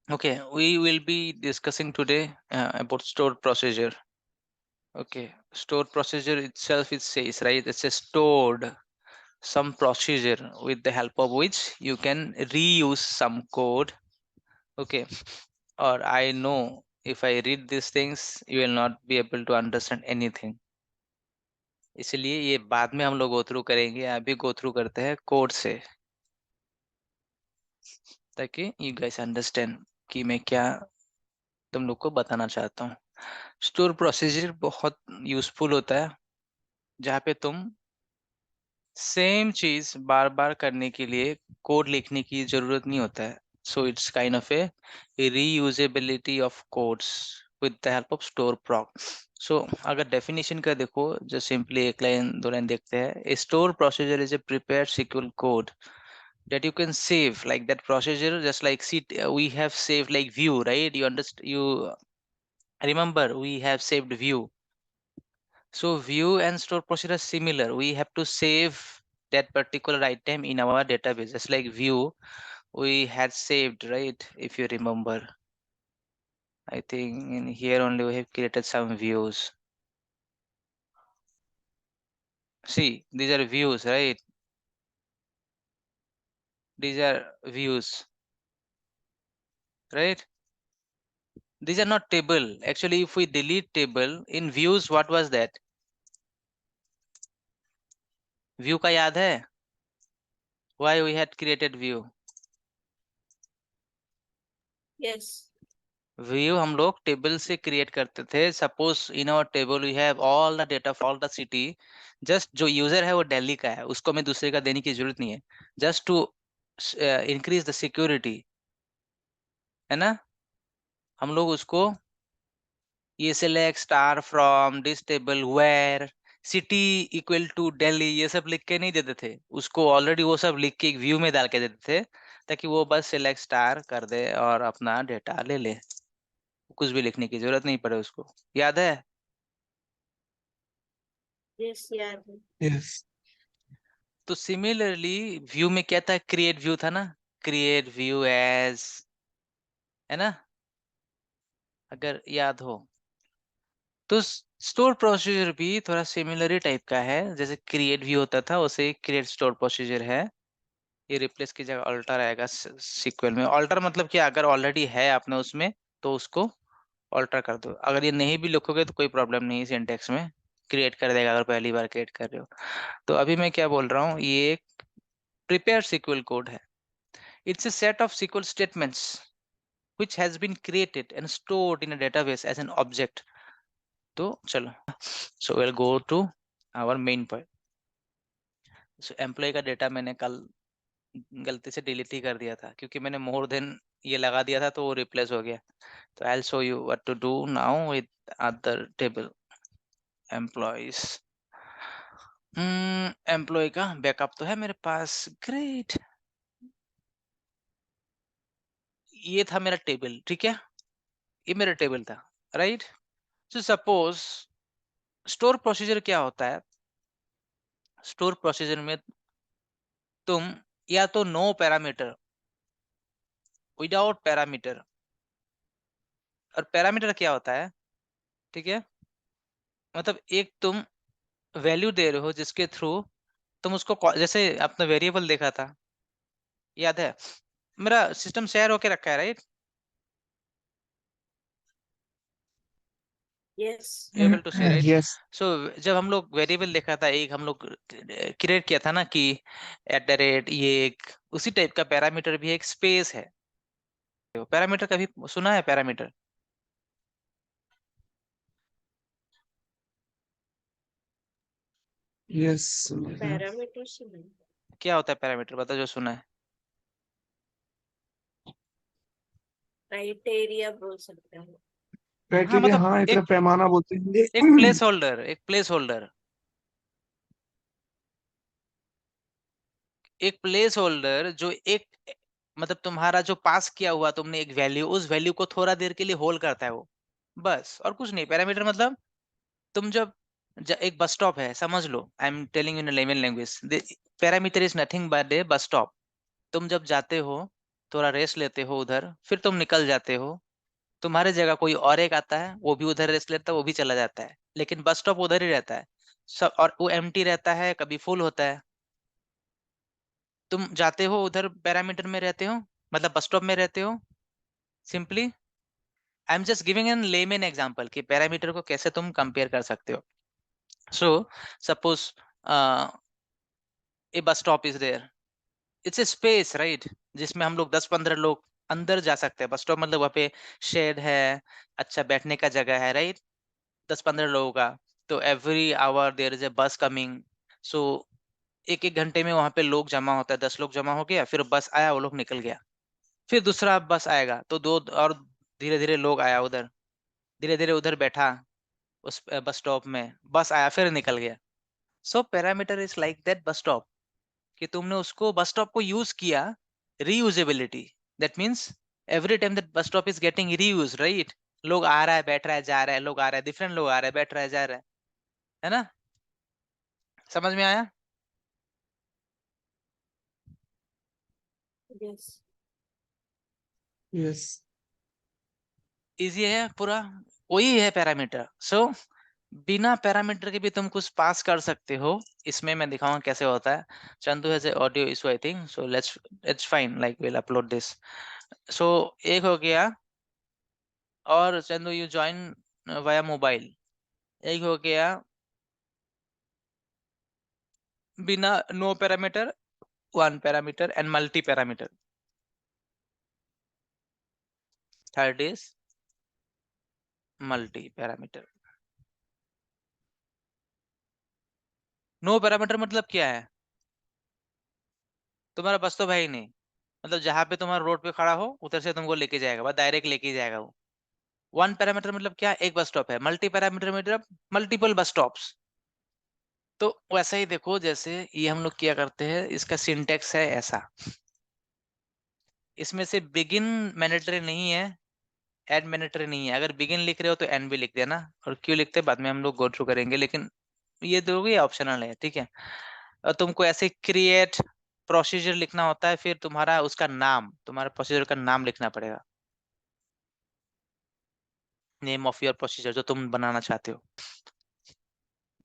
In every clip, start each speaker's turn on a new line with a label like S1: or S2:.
S1: Okay, we will be discussing today about stored procedure. Okay, stored procedure itself, it says, right, it's a stored some procedure with the help of which you can reuse some code. Okay, or I know if I read these things you will not be able to understand anything, इसलिए ये बाद में हम लोग go through करेंगे, अभी go through करते हैं कोड से, ताकि यू गाइस अंडरस्टैंड कि मैं क्या तुम लोग को बताना चाहता हूँ। स्टोर प्रोसीजर बहुत यूजफुल होता है, जहाँ पे तुम सेम चीज बार बार करने के लिए कोड लिखने की जरूरत नहीं होता है। So it's kind of a reusability of codes with the help of store proc. So अगर डेफिनेशन का देखो, जो सिंपली एक लाइन दो लाइन देखते हैं, a store procedure is a prepared SQL code that you can save, like that procedure, just like see, we have saved like view, right? You understand, you remember we have saved view. So view and store procedure are similar. We have to save that particular item in our database. Just like view, we had saved, right? If you remember, I think in here only we have created some views. See, these are views, right? These are views, right? These are not table. Actually, if we delete table in views, what was that? View का याद है? Why we had created view?
S2: Yes.
S1: View हम लोग table से create करते थे। Suppose in our table we have all the data for all the city, just जो user है वो दिल्ली का है, उसको मैं दूसरे का देने की जरूरत नहीं है, just to increase the security, है ना। हम लोग उसको ये select star from this table where city equal to Delhi ये सब लिख के नहीं देते थे, उसको ऑलरेडी वो सब लिख के एक व्यू में डाल के देते थे, ताकि वो बस सिलेक्ट स्टार कर दे और अपना डेटा ले ले, कुछ भी लिखने की जरूरत नहीं पड़े उसको। याद है?
S2: Yes, याद है।
S3: Yes.
S1: तो सिमिलरली व्यू में क्या था, क्रिएट व्यू था ना, क्रिएट व्यू एज, है ना, अगर याद हो तो। स्टोर प्रोसीजर भी थोड़ा सिमिलर ही टाइप का है, जैसे क्रिएट व्यू होता था वैसे क्रिएट स्टोर प्रोसीजर है। ये रिप्लेस की जगह अल्टर आएगा सीक्वल में। अल्टर मतलब क्या, अगर ऑलरेडी है आपने उसमें तो उसको अल्टर कर दो, अगर ये नहीं भी लिखोगे तो कोई प्रॉब्लम नहीं है, सिंटेक्स में क्रिएट कर देगा अगर पहली बार क्रिएट कर रहे हो। तो अभी मैं क्या बोल रहा हूँ, ये एक प्रिपेयर सीक्वल कोड है। It's a set of SQL statements which has been created and stored in a database as an object. तो चलो, so we'll go to our main point. So employee का डेटा मैंने कल गलती से delete ही कर दिया था, क्योंकि मैंने मोर देन ये लगा दिया था तो वो रिप्लेस हो गया। तो I'll show you what to do now with other table employees. Employee का बैकअप तो है मेरे पास, ग्रेट। ये था मेरा टेबल, ठीक है, ये मेरा टेबल था, right. So suppose store procedure क्या होता है, स्टोर प्रोसीजर में तुम या तो नो पैरामीटर, विदाउट पैरामीटर, और पैरामीटर क्या होता है, ठीक है, मतलब एक तुम वैल्यू दे रहे हो जिसके थ्रू तुम उसको जैसे अपना वेरिएबल देखा था, याद है, मेरा सिस्टम शेयर होके रखा है, right,
S2: Yes.
S1: Able to see, right.
S3: Yes.
S1: So जब हम लोग वेरिएबल देखा था, एक हम लोग क्रिएट किया था ना कि @ ये एक उसी टाइप का पैरामीटर भी एक स्पेस है। पैरामीटर कभी सुना है पैरामीटर?
S3: Yes.
S2: पैरामीटर से नहीं,
S1: क्या होता है पैरामीटर, बता जो सुना है।
S2: क्राइटेरिया बोल सकते हैं।
S1: हाँ
S3: क्राइटेरिया,
S1: मतलब
S3: हाँ, एक तरह
S1: एक
S3: पैमाना बोलते हैं।
S1: एक प्लेस होल्डर, एक प्लेस होल्डर, एक प्लेस होल्डर जो एक मतलब तुम्हारा जो पास किया हुआ तुमने एक वैल्यू, उस वैल्यू को थोड़ा देर के लिए होल्ड करता है वो, बस और कुछ नहीं। पैरामीटर मतलब तुम जब एक बस स्टॉप है, समझ लो, I am telling in layman language, parameter is nothing but a bus stop. तुम जब जाते हो थोड़ा रेस्ट लेते हो उधर, फिर तुम निकल जाते हो। तुम्हारे जगह कोई और एक आता है, वो भी उधर रेस्ट लेता है, वो भी चला जाता है, लेकिन बस स्टॉप उधर ही रहता है सब, और वो एम्प्टी रहता है, कभी फुल होता है। तुम जाते हो उधर, पैरामीटर में रहते हो, मतलब बस स्टॉप में रहते हो। Simply I am just giving an lemon example कि पैरामीटर को कैसे तुम कंपेयर कर सकते हो। सो suppose a bus stop is there, it's a space right, जिसमें हम लोग 10-15 लोग अंदर जा सकते हैं। बस स्टॉप मतलब वहाँ पे शेड है, अच्छा बैठने का जगह है राइट, 10-15 लोगों का। तो every hour there is a bus coming. सो एक एक घंटे में वहां पे लोग जमा होता है, 10 लोग जमा हो गया, फिर बस आया, वो लोग निकल गया। फिर दूसरा बस आएगा तो दो और, धीरे धीरे लोग आया उधर, धीरे धीरे उधर बैठा उस बस स्टॉप में, बस आया फिर निकल गया। सो parameter is like that bus stop, कि तुमने उसको बस स्टॉप को यूज किया। Reusability, that means every time that बस stop is getting reuse right. लोग आ रहा है, बैठ रहा है, जा रहा है, लोग आ रहा है, डिफरेंट लोग आ रहा है, बैठ रहा है, जा रहा है ना? समझ में आया?
S2: यस।
S3: यस।
S1: इजी है पूरा, वही है पैरामीटर। सो बिना पैरामीटर के भी तुम कुछ पास कर सकते हो। इसमें मैं दिखाऊंगा कैसे होता है। Chandu has audio issue I think, so let's, it's fine, like will upload this. So एक हो गया, और Chandu you join via mobile. एक हो गया बिना, no parameter, one parameter and multi parameter. Third is multi parameter. No parameter मतलब क्या है? तुम्हारा बस तो भाई नहीं, मतलब जहां पे तुम्हारा रोड पे खड़ा हो उधर से तुमको लेके जाएगा, बस डायरेक्ट लेके जाएगा वो। वन पैरामीटर मतलब क्या, एक बस स्टॉप है। मल्टी पैरामीटर मतलब मल्टीपल बस स्टॉप्स। तो वैसा ही देखो, जैसे ये हम लोग किया करते हैं, इसका सिंटेक्स है ऐसा। इसमें से बिगिन मैंडेटरी नहीं है, एंड मैंडेटरी नहीं है। अगर बिगिन लिख रहे हो तो एंड भी लिख देना, और क्यों लिखते हैं बाद में हम लोग गो थ्रू करेंगे, लेकिन ये दोगे ऑप्शनल है, ठीक है। और तुमको ऐसे क्रिएट प्रोसीजर लिखना होता है, फिर तुम्हारा उसका नाम, तुम्हारा प्रोसीजर का नाम लिखना पड़ेगा, नेम ऑफ योर प्रोसीजर जो तुम बनाना चाहते हो।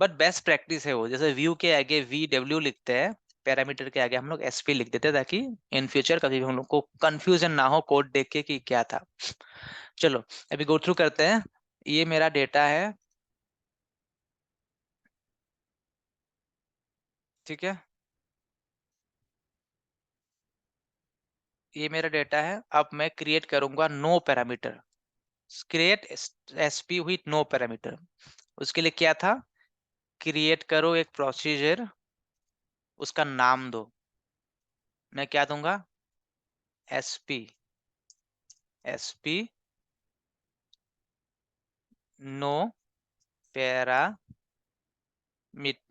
S1: बट बेस्ट प्रैक्टिस है वो, जैसे व्यू के आगे वी डब्ल्यू लिखते हैं, पैरामीटर के आगे हम लोग एसपी लिख देते हैं, ताकि इन फ्यूचर कभी भी हम लोग को कंफ्यूजन ना हो कोड देख के कि क्या था। चलो अभी गो थ्रू करते हैं। ये मेरा डेटा है, ठीक है, ये मेरा डेटा है। अब मैं क्रिएट करूंगा no parameter, create SP with no parameter. उसके लिए क्या था, क्रिएट करो एक प्रोसीजर, उसका नाम दो। मैं क्या दूंगा, SP, SP no para,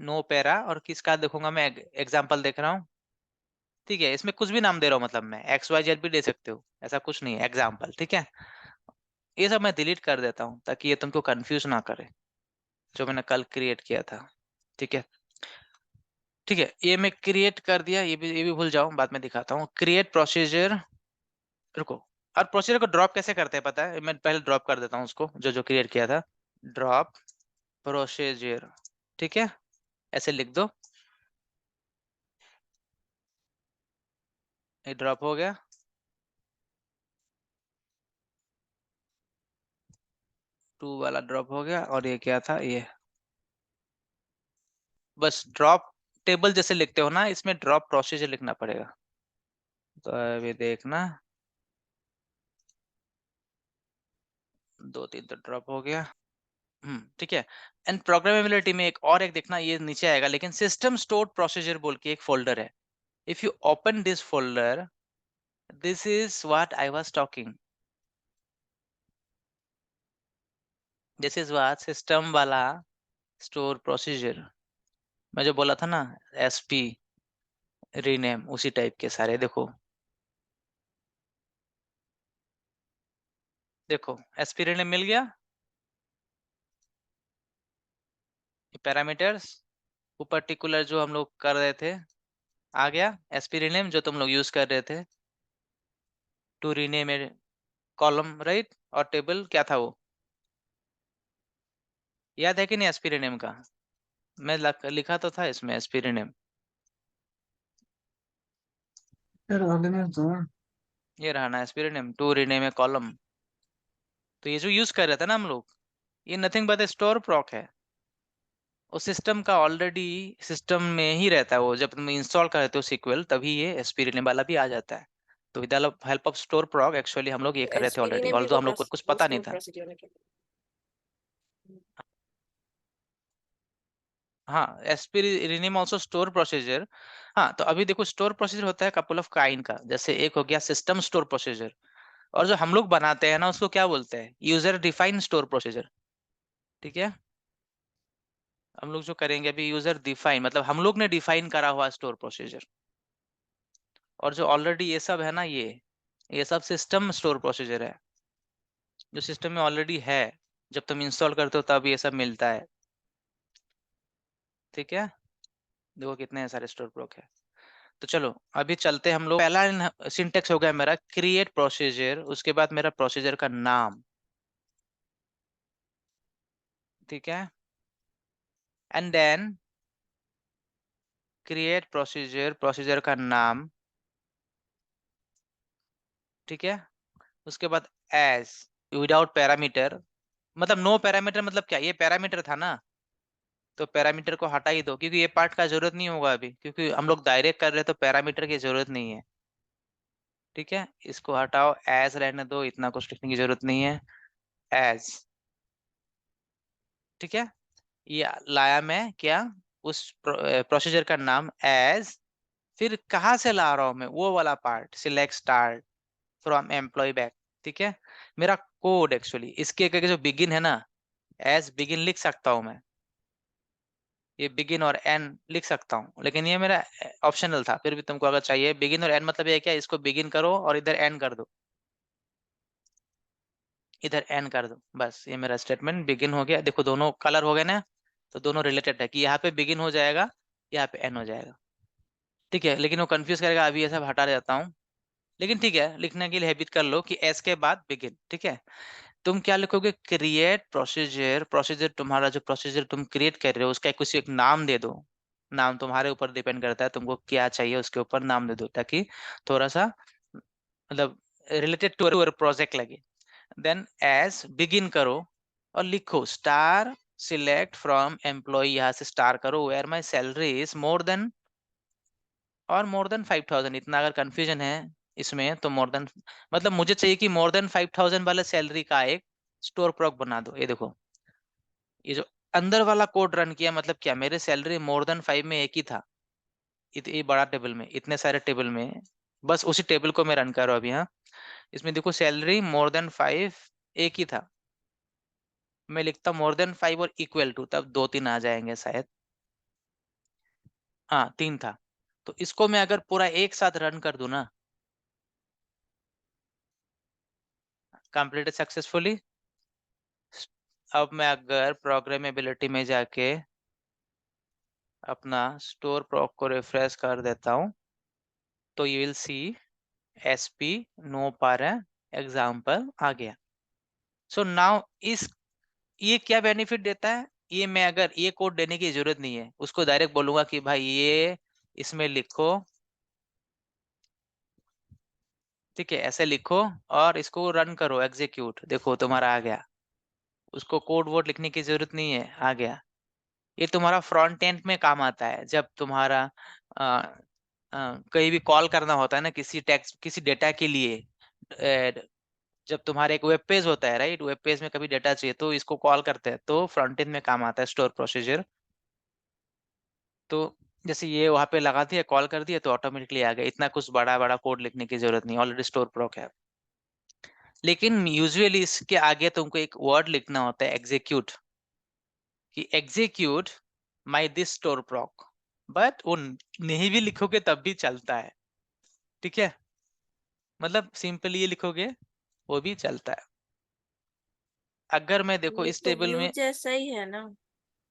S1: no para, और किसका देखूंगा मैं, एग्जांपल देख रहा हूँ, ठीक है। इसमें कुछ भी नाम दे रहा हूँ, मतलब मैं एक्स वाई जेड भी दे सकते हो, ऐसा कुछ नहीं है, एग्जाम्पल, ठीक है। ये सब मैं डिलीट कर देता हूँ ताकि ये तुमको कंफ्यूज ना करे, जो मैंने कल क्रिएट किया था, ठीक है। ठीक है, ये मैं क्रिएट कर दिया, ये भी भूल जाओ, बाद में दिखाता हूँ। क्रिएट प्रोसीजर, रुको। और प्रोसीजर को ड्रॉप कैसे करते हैं पता है, मैं पहले ड्रॉप कर देता हूँ उसको, जो जो क्रिएट किया था। ड्रॉप प्रोसीजर, ठीक है, ऐसे लिख दो। ये ड्रॉप हो गया, टू वाला ड्रॉप हो गया, और ये क्या था, ये बस ड्रॉप टेबल जैसे लिखते हो ना, इसमें ड्रॉप प्रोसीजर लिखना पड़ेगा। तो अभी देखना, 2-3 तो ड्रॉप हो गया। ठीक है। एंड प्रोग्रामेबिलिटी में एक देखना, ये नीचे आएगा, लेकिन सिस्टम स्टोर्ड प्रोसीजर बोल के एक फोल्डर है। If you open this folder, this is what I was talking, this is what system वाला स्टोर प्रोसीजर, मैं जो बोला था ना, एसपी रीनेम, उसी टाइप के सारे देखो। देखो एसपी रीनेम मिल गया, पैरामीटर्स वो पर्टिकुलर जो हम लोग कर रहे थे आ गया, एसपी रीनेम जो तुम लोग यूज कर रहे थे। To rename a column, right, और टेबल क्या था वो, याद है कि नहीं एसपी रीनेम का? मैं लिखा तो था इसमें एसपी रीनेम।
S3: यार आगे में तो
S1: ये रहा ना SP rename, to rename a column. तो ये जो यूज कर रहे थे ना हम लोग, ये नथिंग बट स्टोर प्रॉक है। उस सिस्टम का ऑलरेडी सिस्टम में ही रहता है वो, जब तुम इंस्टॉल करते हो सीक्वल तभी ये एसपी रीनेम वाला भी आ जाता है। तो with the help of store प्रॉक actually हम लोग ये कर रहे थे
S2: एसपीडी
S1: ऑलरेडी,
S2: ने भी
S1: ऑल्दो
S2: वो
S1: हम लोग को कुछ पता नहीं
S2: स्टोर
S1: था।
S2: प्रोसीजर में किया।
S1: हाँ, SP rename also store procedure. हाँ, तो अभी देखो स्टोर प्रोसीजर होता है कपल ऑफ काइंड का, जैसे एक हो गया सिस्टम स्टोर प्रोसीजर, और जो हम लोग बनाते हैं ना उसको क्या बोलते हैं, यूजर डिफाइन स्टोर प्रोसीजर। ठीक है, हम लोग जो करेंगे अभी यूजर डिफाइन, मतलब हम लोग ने डिफाइन करा हुआ स्टोर प्रोसीजर। और जो ऑलरेडी ये सब है ना, ये सब सिस्टम स्टोर प्रोसीजर है, जो सिस्टम में ऑलरेडी है, जब तुम इंस्टॉल करते हो तब ये सब मिलता है। ठीक है, देखो कितने सारे स्टोर प्रोक है। तो चलो अभी चलते हैं हम लोग, पहला सिंटेक्स हो गया मेरा क्रिएट प्रोसीजर, उसके बाद मेरा प्रोसीजर का नाम। ठीक है, and then create procedure, procedure का नाम। ठीक है, उसके बाद एज, विदाउट पैरामीटर, मतलब नो पैरामीटर, मतलब क्या, ये पैरामीटर था ना, तो पैरामीटर को हटा ही दो, क्योंकि ये पार्ट का जरूरत नहीं होगा अभी, क्योंकि हम लोग डायरेक्ट कर रहे हैं तो पैरामीटर की जरूरत नहीं है। ठीक है, इसको हटाओ, एज रहने दो, इतना कुछ लिखने की जरूरत नहीं है, एज। ठीक है, ये लाया मैं क्या, उस प्रोसीजर का नाम एज। फिर कहाँ से ला रहा हूं मैं, वो वाला part, select start from employ back. ठीक है, मेरा कोड एक्चुअली इसके आगे जो बिगिन है ना, एज बिगिन लिख सकता हूं मैं, ये बिगिन और एन लिख सकता हूँ, लेकिन ये मेरा ऑप्शनल था, फिर भी तुमको अगर चाहिए बिगिन और एन, मतलब ये क्या, इसको बिगिन करो और इधर एन कर दो, इधर एन कर दो, बस ये मेरा स्टेटमेंट बिगिन हो गया। देखो दोनों कलर हो गए ना, तो दोनों रिलेटेड है, कि यहाँ पे बिगिन हो जाएगा, यहाँ पे एन हो जाएगा। ठीक है, लेकिन वो कंफ्यूज करेगा, अभी ये सब हटा देता हूँ। लेकिन ठीक है, लिखने के लिए हैबिट कर लो कि एस के बाद बिगिन। ठीक है, तुम क्या लिखोगे, क्रिएट प्रोसीजर, प्रोसीजर तुम्हारा जो प्रोसीजर तुम क्रिएट कर रहे हो उसका कुछ एक नाम दे दो। नाम तुम्हारे ऊपर डिपेंड करता है, तुमको क्या चाहिए उसके ऊपर नाम दे दो, ताकि थोड़ा सा मतलब रिलेटेड टू योर प्रोजेक्ट लगे। देन एज बिगिन करो और लिखो स्टार सिलेक्ट फ्रॉम एम्प्लॉय, यहाँ से स्टार करो, where my salary is more than और मोर देन 5,000, इतना अगर कंफ्यूजन है इसमें तो मोर देन, मतलब मुझे चाहिए कि मोर देन 5,000 वाले सैलरी का एक स्टोर प्रॉक बना दो। ये देखो, ये जो अंदर वाला कोड रन किया, मतलब क्या, मेरे सैलरी मोर देन 5 में एक ही था, ये बड़ा टेबल में, इतने सारे टेबल में, बस उसी टेबल को मैं रन कर रहा हूँ अभी। हाँ, इसमें देखो सैलरी मोर देन 5 एक ही था, मैं लिखता मोर देन 5 और इक्वल टू, तब दो तीन आ जाएंगे शायद। हाँ, तीन था। तो इसको मैं अगर पूरा एक साथ रन कर दूं ना, कंप्लीटेड सक्सेसफुली। अब मैं अगर प्रोग्रामेबिलिटी में जाके अपना स्टोर प्रॉक को रिफ्रेश कर देता हूँ, तो you will see SP no पर एग्जाम्पल आ गया। सो नाउ इस, ये क्या बेनिफिट देता है, ये मैं अगर ये कोड देने की जरूरत नहीं है, उसको डायरेक्ट बोलूंगा कि भाई ये इसमें लिखो। ठीक है, ऐसे लिखो और इसको रन करो, एग्जीक्यूट, देखो तुम्हारा आ गया, उसको कोड वोड लिखने की जरूरत नहीं है, आ गया। ये तुम्हारा फ्रंट एंड में काम आता है, जब तुम्हारा अ, कहीं भी कॉल करना होता है ना, किसी टेक्स्ट किसी डेटा के लिए, जब तुम्हारा एक वेब पेज होता है, राइट, वेब पेज में कभी डेटा चाहिए तो इसको कॉल करते हैं, तो फ्रंट एंड में काम आता है स्टोर प्रोसीजर। तो जैसे ये वहां पे लगा दिया, कॉल कर दिया, तो ऑटोमेटिकली आ गया, इतना कुछ बड़ा बड़ा कोड लिखने की जरूरत नहीं, ऑलरेडी स्टोर प्रोक है। लेकिन यूजुअली इसके आगे तुमको एक वर्ड लिखना होता है, एग्जीक्यूट, कि execute my this store प्रॉक, but वो नहीं भी लिखोगे तब भी चलता है। ठीक है, मतलब सिंपली ये लिखोगे वो भी चलता है। अगर मैं देखो
S2: ये
S1: इस
S2: तो
S1: टेबल
S2: व्यू
S1: में,
S2: जैसा ही है ना।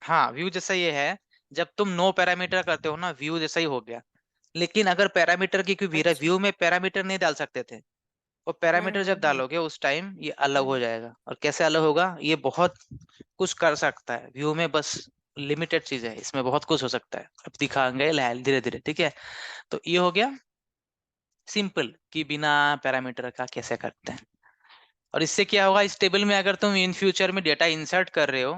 S1: हाँ व्यू जैसा ये है, जब तुम नो पैरामीटर करते हो ना, व्यू जैसा ही हो गया। लेकिन अगर पैरामीटर की, क्योंकि
S2: अच्छा।
S1: व्यू में पैरामीटर नहीं डाल सकते थे, और पैरामीटर जब डालोगे उस टाइम ये अलग हो जाएगा। और कैसे अलग होगा, ये बहुत कुछ कर सकता है व्यू में, बस लिमिटेड चीज है, इसमें बहुत कुछ हो सकता है, अब दिखाएंगे धीरे धीरे, ठीक है। तो ये हो गया सिंपल कि बिना पैरामीटर का कैसे करते हैं। और इससे क्या होगा, इस टेबल में अगर तुम इन फ्यूचर में डेटा इंसर्ट कर रहे हो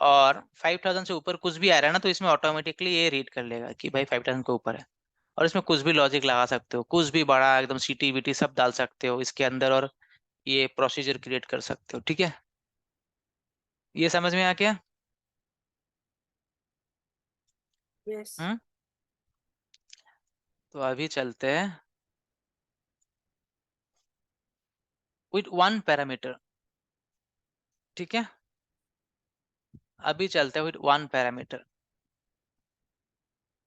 S1: और 5000 से ऊपर कुछ भी आ रहा है ना, तो इसमें ऑटोमेटिकली ये रीड कर लेगा कि भाई 5000 के ऊपर है। और इसमें कुछ भी लॉजिक लगा सकते हो, कुछ भी बड़ा एकदम सीटी वीटी सब डाल सकते हो इसके अंदर, और ये प्रोसीजर क्रिएट कर सकते हो, ठीक है। ये समझ में आ गया?
S2: यस।
S1: हम्म। तो अभी चलते हैं विथ वन पैरामीटर, ठीक है। अभी चलते हैं विथ वन पैरामीटर,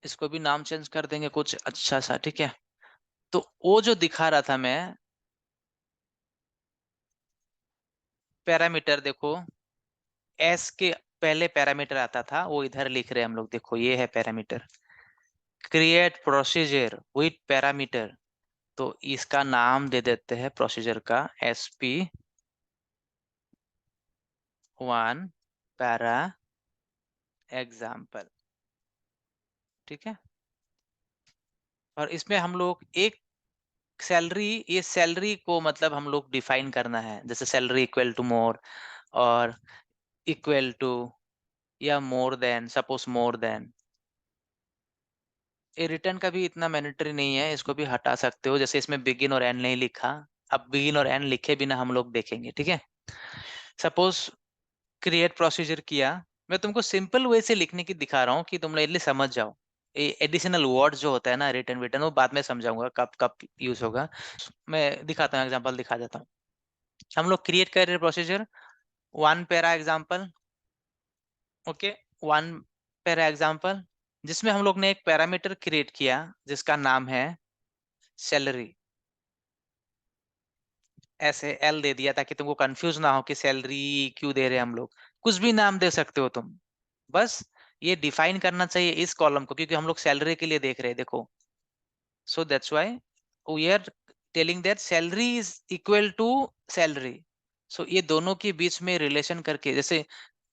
S1: इसको भी नाम चेंज कर देंगे कुछ अच्छा सा, ठीक है। तो वो जो दिखा रहा था मैं पैरामीटर, देखो एस के पहले पैरामीटर आता था, वो इधर लिख रहे हैं हम लोग, देखो ये है parameter, create procedure with parameter. तो इसका नाम दे देते हैं प्रोसीजर का SP1 पैरा एग्जाम्पल, ठीक है। और इसमें हम लोग एक सैलरी, ये सैलरी को मतलब हम लोग डिफाइन करना है, जैसे सैलरी इक्वल टू मोर, और इक्वल टू, या more than, suppose more than. ये रिटर्न का भी इतना मैंडेटरी नहीं है, इसको भी हटा सकते हो, जैसे इसमें बिगिन और एंड नहीं लिखा, अब बिगिन और एंड लिखे बिना हम लोग देखेंगे, ठीक है। सपोज क्रिएट प्रोसीजर किया, मैं तुमको सिंपल वे से लिखने की दिखा रहा हूँ कि तुम लोग समझ जाओ। ये एडिशनल वर्ड जो होता है ना, रिटर्न विटर्न, वो बाद में समझाऊंगा कब कब यूज होगा। मैं दिखाता हूँ, एग्जांपल दिखा देता हूँ। हम लोग क्रिएट कर रहे procedure, one para example, okay, one para example, जिसमें हम लोग ने एक पैरामीटर क्रिएट किया जिसका नाम है सैलरी, ऐसे एल दे दिया ताकि तुमको कंफ्यूज ना हो कि सैलरी क्यों दे रहे हैं हम लोग। कुछ भी नाम दे सकते हो तुम, बस ये डिफाइन करना चाहिए इस कॉलम को, क्योंकि हम लोग सैलरी के लिए देख रहे हैं, देखो। So that's why we are telling that salary is equal to salary. So ये दोनों के बीच में रिलेशन करके, जैसे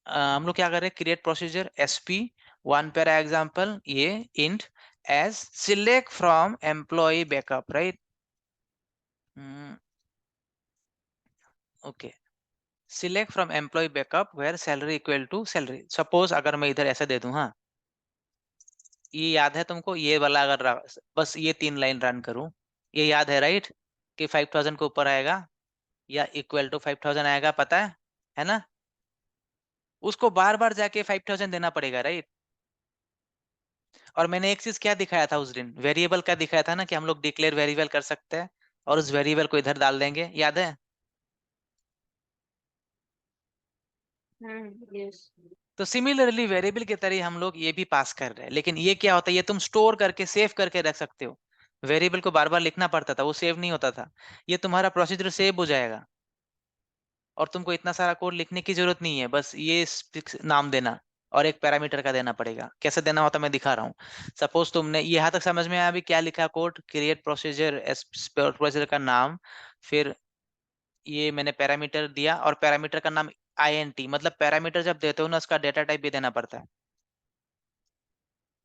S1: हम लोग क्या कर रहे हैं, create procedure SP1 para example, ये int age select from employ backup, right. Okay, select from employ backup where salary equal to salary. Suppose अगर मैं इधर ऐसा दे दूं, हाँ, ये याद है तुमको, ये वाला अगर बस ये 3 लाइन रन करूं, ये याद है राइट, कि 5000 के ऊपर आएगा या इक्वल टू 5000 आएगा, पता है ना। उसको बार बार जाके 5000 देना पड़ेगा, राइट। और मैंने एक चीज क्या दिखाया था उस दिन, वेरिएबल का दिखाया था ना, कि हम लोग डिक्लेयर वेरिएबल कर सकते हैं और उस वेरिएबल को इधर डाल देंगे, याद है।
S2: यस।
S1: तो सिमिलरली वेरिएबल की तरह हम लोग ये भी पास कर रहे हैं, लेकिन ये क्या होता है, ये तुम स्टोर करके सेव करके रख सकते हो। वेरिएबल को बार बार लिखना पड़ता था, वो सेव नहीं होता था। ये तुम्हारा प्रोसीजर सेव हो जाएगा और तुमको इतना सारा कोड लिखने की जरूरत नहीं है, बस ये नाम देना और एक पैरामीटर का देना पड़ेगा। कैसे देना होता मैं दिखा रहा हूँ। सपोज तुमने यहाँ तक समझ में आया अभी क्या लिखा कोड, क्रिएट प्रोसीजर, प्रोसीजर का नाम, फिर ये मैंने पैरामीटर दिया, और पैरामीटर का नाम INT, मतलब पैरामीटर जब देते हो ना उसका डेटा टाइप भी देना पड़ता है,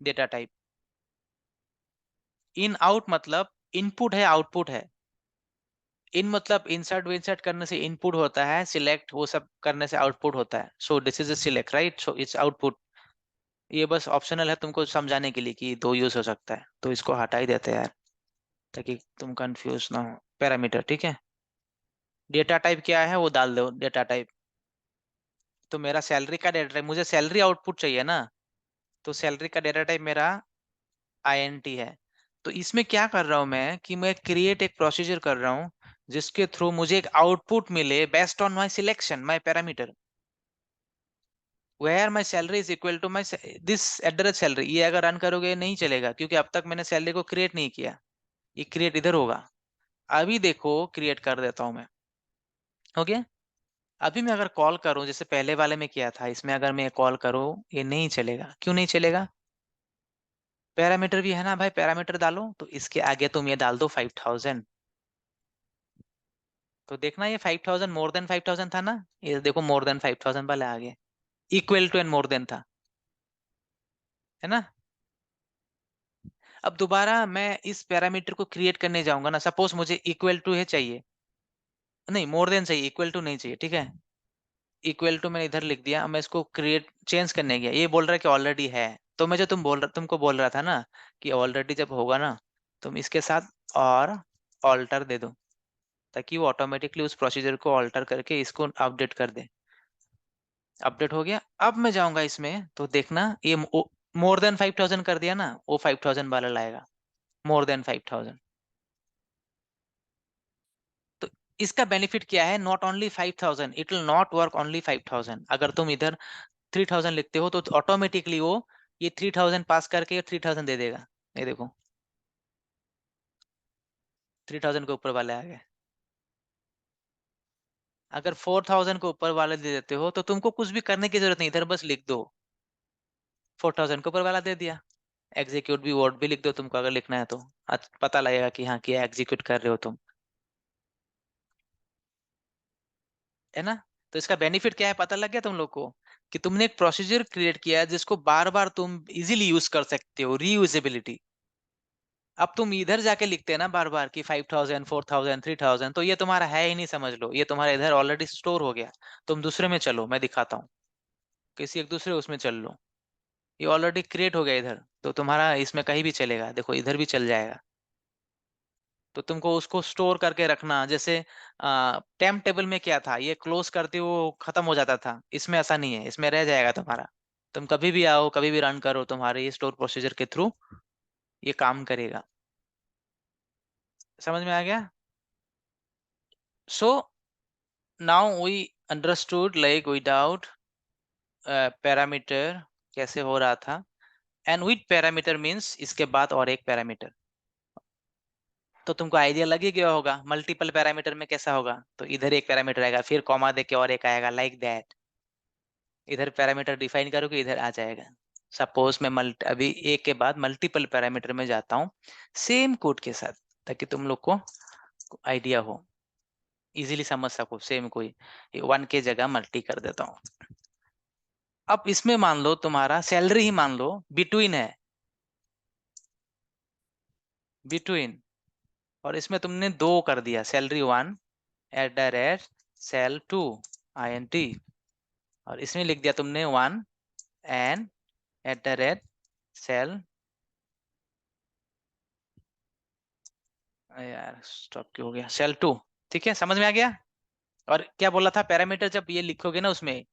S1: डेटा टाइप। इन आउट मतलब इनपुट है आउटपुट है। इन मतलब इंसर्ट विंसर्ट करने से इनपुट होता है, सिलेक्ट वो सब करने से आउटपुट होता है। So this is a select, right, so it's output. ये बस ऑप्शनल है तुमको समझाने के लिए कि दो यूज हो सकता है, तो इसको हटा ही देते हैं यार, ताकि तुम कंफ्यूज ना हो। पैरामीटर, ठीक है। डेटा टाइप क्या है वो डाल दो, डेटा टाइप। तो मेरा सैलरी का डेटा टाइप, मुझे सैलरी आउटपुट चाहिए ना, तो सैलरी का डेटा टाइप मेरा INT है। तो इसमें क्या कर रहा हूं मैं, कि मैं क्रिएट एक प्रोसीजर कर रहा हूं जिसके थ्रू मुझे एक आउटपुट मिले based on my selection, my parameter, where my salary is equal to my this at salary. ये अगर रन करोगे नहीं चलेगा, क्योंकि अब तक मैंने सैलरी को क्रिएट नहीं किया, ये क्रिएट इधर होगा। अभी देखो क्रिएट कर देता हूं मैं, ओके। अभी मैं अगर कॉल करूं जैसे पहले वाले में किया था, इसमें अगर मैं कॉल करूं ये नहीं चलेगा, क्यों नहीं चलेगा। पैरामीटर भी है ना भाई, पैरामीटर डालो, तो इसके आगे तुम ये डाल दो 5000, तो देखना ये 5000 मोर देन 5000 था ना, ये देखो मोर देन 5000 वाला आ गया, equal to and more than था, है ना। अब दोबारा मैं इस पैरामीटर को क्रिएट करने जाऊंगा ना, सपोज मुझे इक्वल टू है चाहिए, नहीं मोर देन चाहिए, इक्वल टू नहीं चाहिए, ठीक है। इक्वल टू मैंने इधर लिख दिया, अब मैं इसको क्रिएट चेंज करने गया, ये बोल रहा है कि ऑलरेडी है। तो मैं जो तुमको बोल रहा था ना कि ऑलरेडी जब होगा ना, तुम इसके साथ और ऑल्टर दे दो, ताकि वो ऑटोमेटिकली उस प्रोसीजर को ऑल्टर करके इसको अपडेट कर दे। अपडेट हो गया। अब मैं जाऊंगा इसमें तो देखना ये मोर देन 5000 कर दिया ना, वो 5000 वाला लाएगा, मोर देन 5000। तो इसका बेनिफिट क्या है, not only 5000, it will not work only 5000। अगर तुम इधर 3000 लिखते हो तो ऑटोमेटिकली वो ये 3000 पास करके ये 3000 दे देगा। ये देखो 3000 के ऊपर वाले आ गए। अगर 4000 के ऊपर वाले दे देते हो तो तुमको कुछ भी करने की जरूरत नहीं, इधर बस लिख दो 4000 के ऊपर वाला दे दिया। एग्जीक्यूट भी वर्ड भी लिख दो तुमको अगर लिखना है तो, आज पता लगेगा कि हाँ क्या एग्जीक्यूट कर रहे हो तुम, है ना। तो इसका बेनिफिट क्या है पता लग गया तुम लोग को, कि तुमने एक प्रोसीजर क्रिएट किया है जिसको बार बार तुम इजीली यूज कर सकते हो, रीयूजेबिलिटी। अब तुम इधर जाके लिखते हैं ना बार बार कि 5000 4000 3000, तो ये तुम्हारा है ही नहीं, समझ लो ये तुम्हारा इधर ऑलरेडी स्टोर हो गया। तुम दूसरे में चलो, मैं दिखाता हूँ, किसी एक दूसरे उसमें चल लो, ये ऑलरेडी क्रिएट हो गया इधर, तो तुम्हारा इसमें कहीं भी चलेगा, देखो इधर भी चल जाएगा। तो तुमको उसको स्टोर करके रखना, जैसे टेम्प टेबल में क्या था, ये क्लोज करते वो खत्म हो जाता था, इसमें ऐसा नहीं है, इसमें रह जाएगा तुम्हारा। तुम कभी भी आओ कभी भी रन करो, तुम्हारे ये स्टोर प्रोसीजर के थ्रू ये काम करेगा। समझ में आ गया। So now we understood like without parameter कैसे हो रहा था, एंड विद पैरामीटर मीन्स इसके बाद और एक पैरामीटर। तो तुमको आइडिया लग ही गया होगा मल्टीपल पैरामीटर में कैसा होगा, तो इधर एक पैरामीटर आएगा फिर कॉमा दे के और एक आएगा, लाइक दैट। इधर पैरामीटर डिफाइन करोगे इधर आ जाएगा। सपोज मैं अभी एक के बाद मल्टीपल पैरामीटर में जाता हूँ सेम कोड के साथ, ताकि तुम लोग को आइडिया हो, इजीली समझ सको। सेम कोई 1 के जगह मल्टी कर देता हूँ। अब इसमें मान लो तुम्हारा सैलरी ही मान लो बिटवीन है, बिटवीन, और इसमें तुमने दो कर दिया, सैलरी 1 @ sel2 int, और इसमें लिख दिया तुमने 1 एंड @sel, यार स्टॉप क्यों हो गया, sel2। ठीक है समझ में आ गया। और क्या बोला था, पैरामीटर जब ये लिखोगे ना उसमें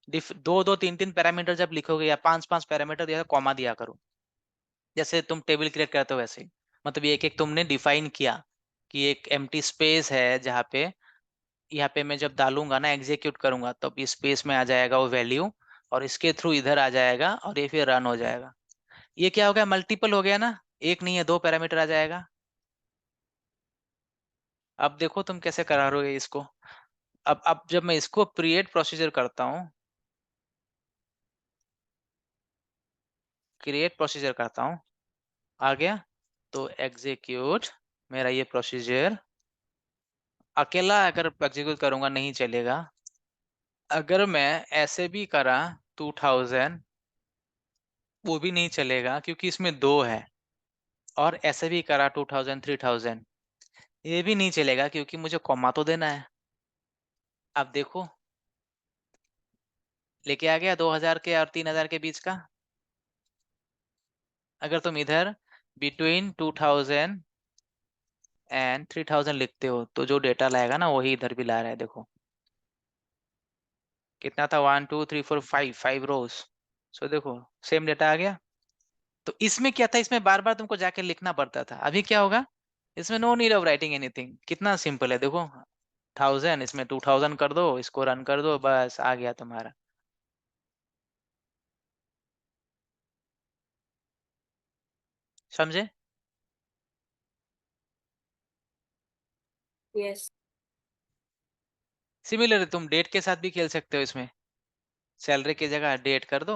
S1: दो दो तीन तीन पैरामीटर जब लिखोगे या पांच पांच पैरामीटर दिया, कॉमा दिया करो, जैसे तुम टेबल क्रिएट करते हो वैसे ही। मतलब एक एक तुमने डिफाइन किया कि एक एम्प्टी स्पेस है जहाँ पे, यहाँ पे मैं जब डालूंगा ना एग्जीक्यूट करूंगा तब इस स्पेस में आ जाएगा वो वैल्यू, और इसके थ्रू इधर आ जाएगा और ये फिर रन हो जाएगा। ये क्या हो गया, मल्टीपल हो गया ना, एक नहीं है दो पैरामीटर आ जाएगा। अब देखो तुम कैसे करा रहे हो इसको। अब जब मैं इसको क्रिएट प्रोसीजर करता हूँ, क्रिएट प्रोसीजर करता हूँ, आ गया, तो एग्जीक्यूट मेरा ये प्रोसीजर अकेला अगर एग्जीक्यूट करूंगा नहीं चलेगा। अगर मैं ऐसे भी करा 2000, वो भी नहीं चलेगा क्योंकि इसमें दो है। और ऐसे भी करा 2000 3000, ये भी नहीं चलेगा क्योंकि मुझे कॉमा तो देना है। अब देखो लेके आ गया 2000 के और 3000 के बीच का। अगर तुम इधर बिटवीन 2000 एंड 3000 लिखते हो तो जो डेटा लाएगा ना वही इधर भी ला रहा है, देखो कितना था, 1 2 3 4 5 रोज। सो देखो सेम डेटा आ गया। तो इसमें क्या था, इसमें बार बार तुमको जाके लिखना पड़ता था, अभी क्या होगा, इसमें no need of writing anything, कितना सिंपल है देखो। 1000 इसमें 2000 कर दो, इसको रन कर दो, बस आ गया तुम्हारा। समझे।
S2: Yes.
S1: सिमिलर तुम डेट के साथ भी खेल सकते हो इसमें, सैलरी की जगह डेट कर दो।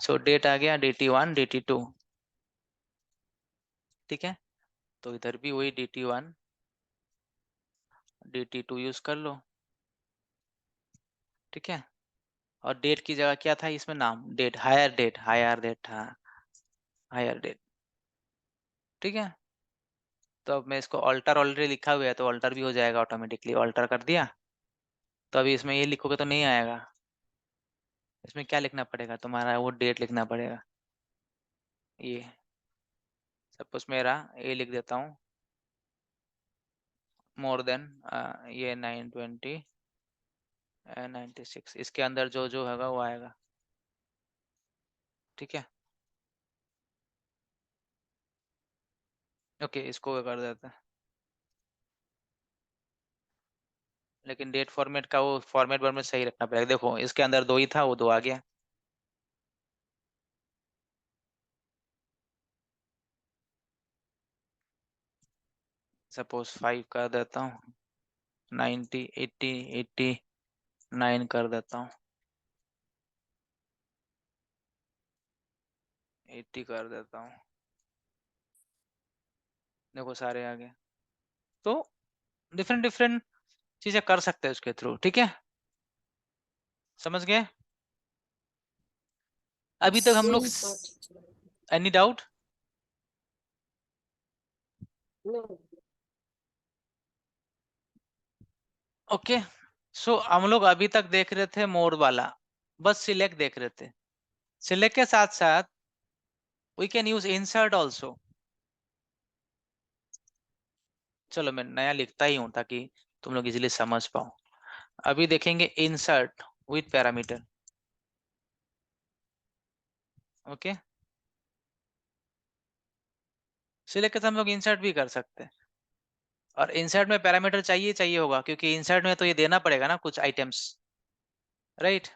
S1: सो डेट आ गया DT1 DT2, ठीक है। तो इधर भी वही DT1 DT2 यूज कर लो, ठीक है। और डेट की जगह क्या था इसमें, नाम, date, hire date, hire date, हाँ हायर डेट, ठीक है। तो अब मैं इसको ऑल्टर ऑलरेडी लिखा हुआ है तो ऑल्टर भी हो जाएगा ऑटोमेटिकली, ऑल्टर कर दिया। तो अभी इसमें ये लिखोगे तो नहीं आएगा, इसमें क्या लिखना पड़ेगा तुम्हारा, वो डेट लिखना पड़ेगा। ये सपोज मेरा ये लिख देता हूँ, मोर देन ये 920 96, इसके अंदर जो जो होगा वो आएगा, ठीक है। ओके, इसको कर देते हैं, लेकिन डेट फॉर्मेट का वो फॉर्मेट वर्मेट सही रखना पड़ेगा। देखो इसके अंदर 2 ही था, वो 2 आ गया। सपोज 5 कर देता हूँ, 90 80 89 कर देता हूँ, 80 कर देता हूँ। देखो सारे आ गए। तो डिफरेंट डिफरेंट चीजें कर सकते हैं उसके थ्रू, ठीक है, समझ गए। अभी तक हम लोग,
S2: Yes.
S1: Any doubt?
S2: No.
S1: Okay, so हम लोग अभी तक देख रहे थे मोड वाला, बस सिलेक्ट देख रहे थे। सिलेक्ट के साथ साथ we can use insert also. चलो मैं नया लिखता ही हूं ताकि तुम लोग इजीली समझ पाओ। अभी देखेंगे insert with parameter, okay. Select के साथ हम लोग इंसर्ट भी कर सकते हैं, और इंसर्ट में पैरामीटर चाहिए चाहिए होगा, क्योंकि इंसर्ट में तो ये देना पड़ेगा ना कुछ आइटम्स, राइट।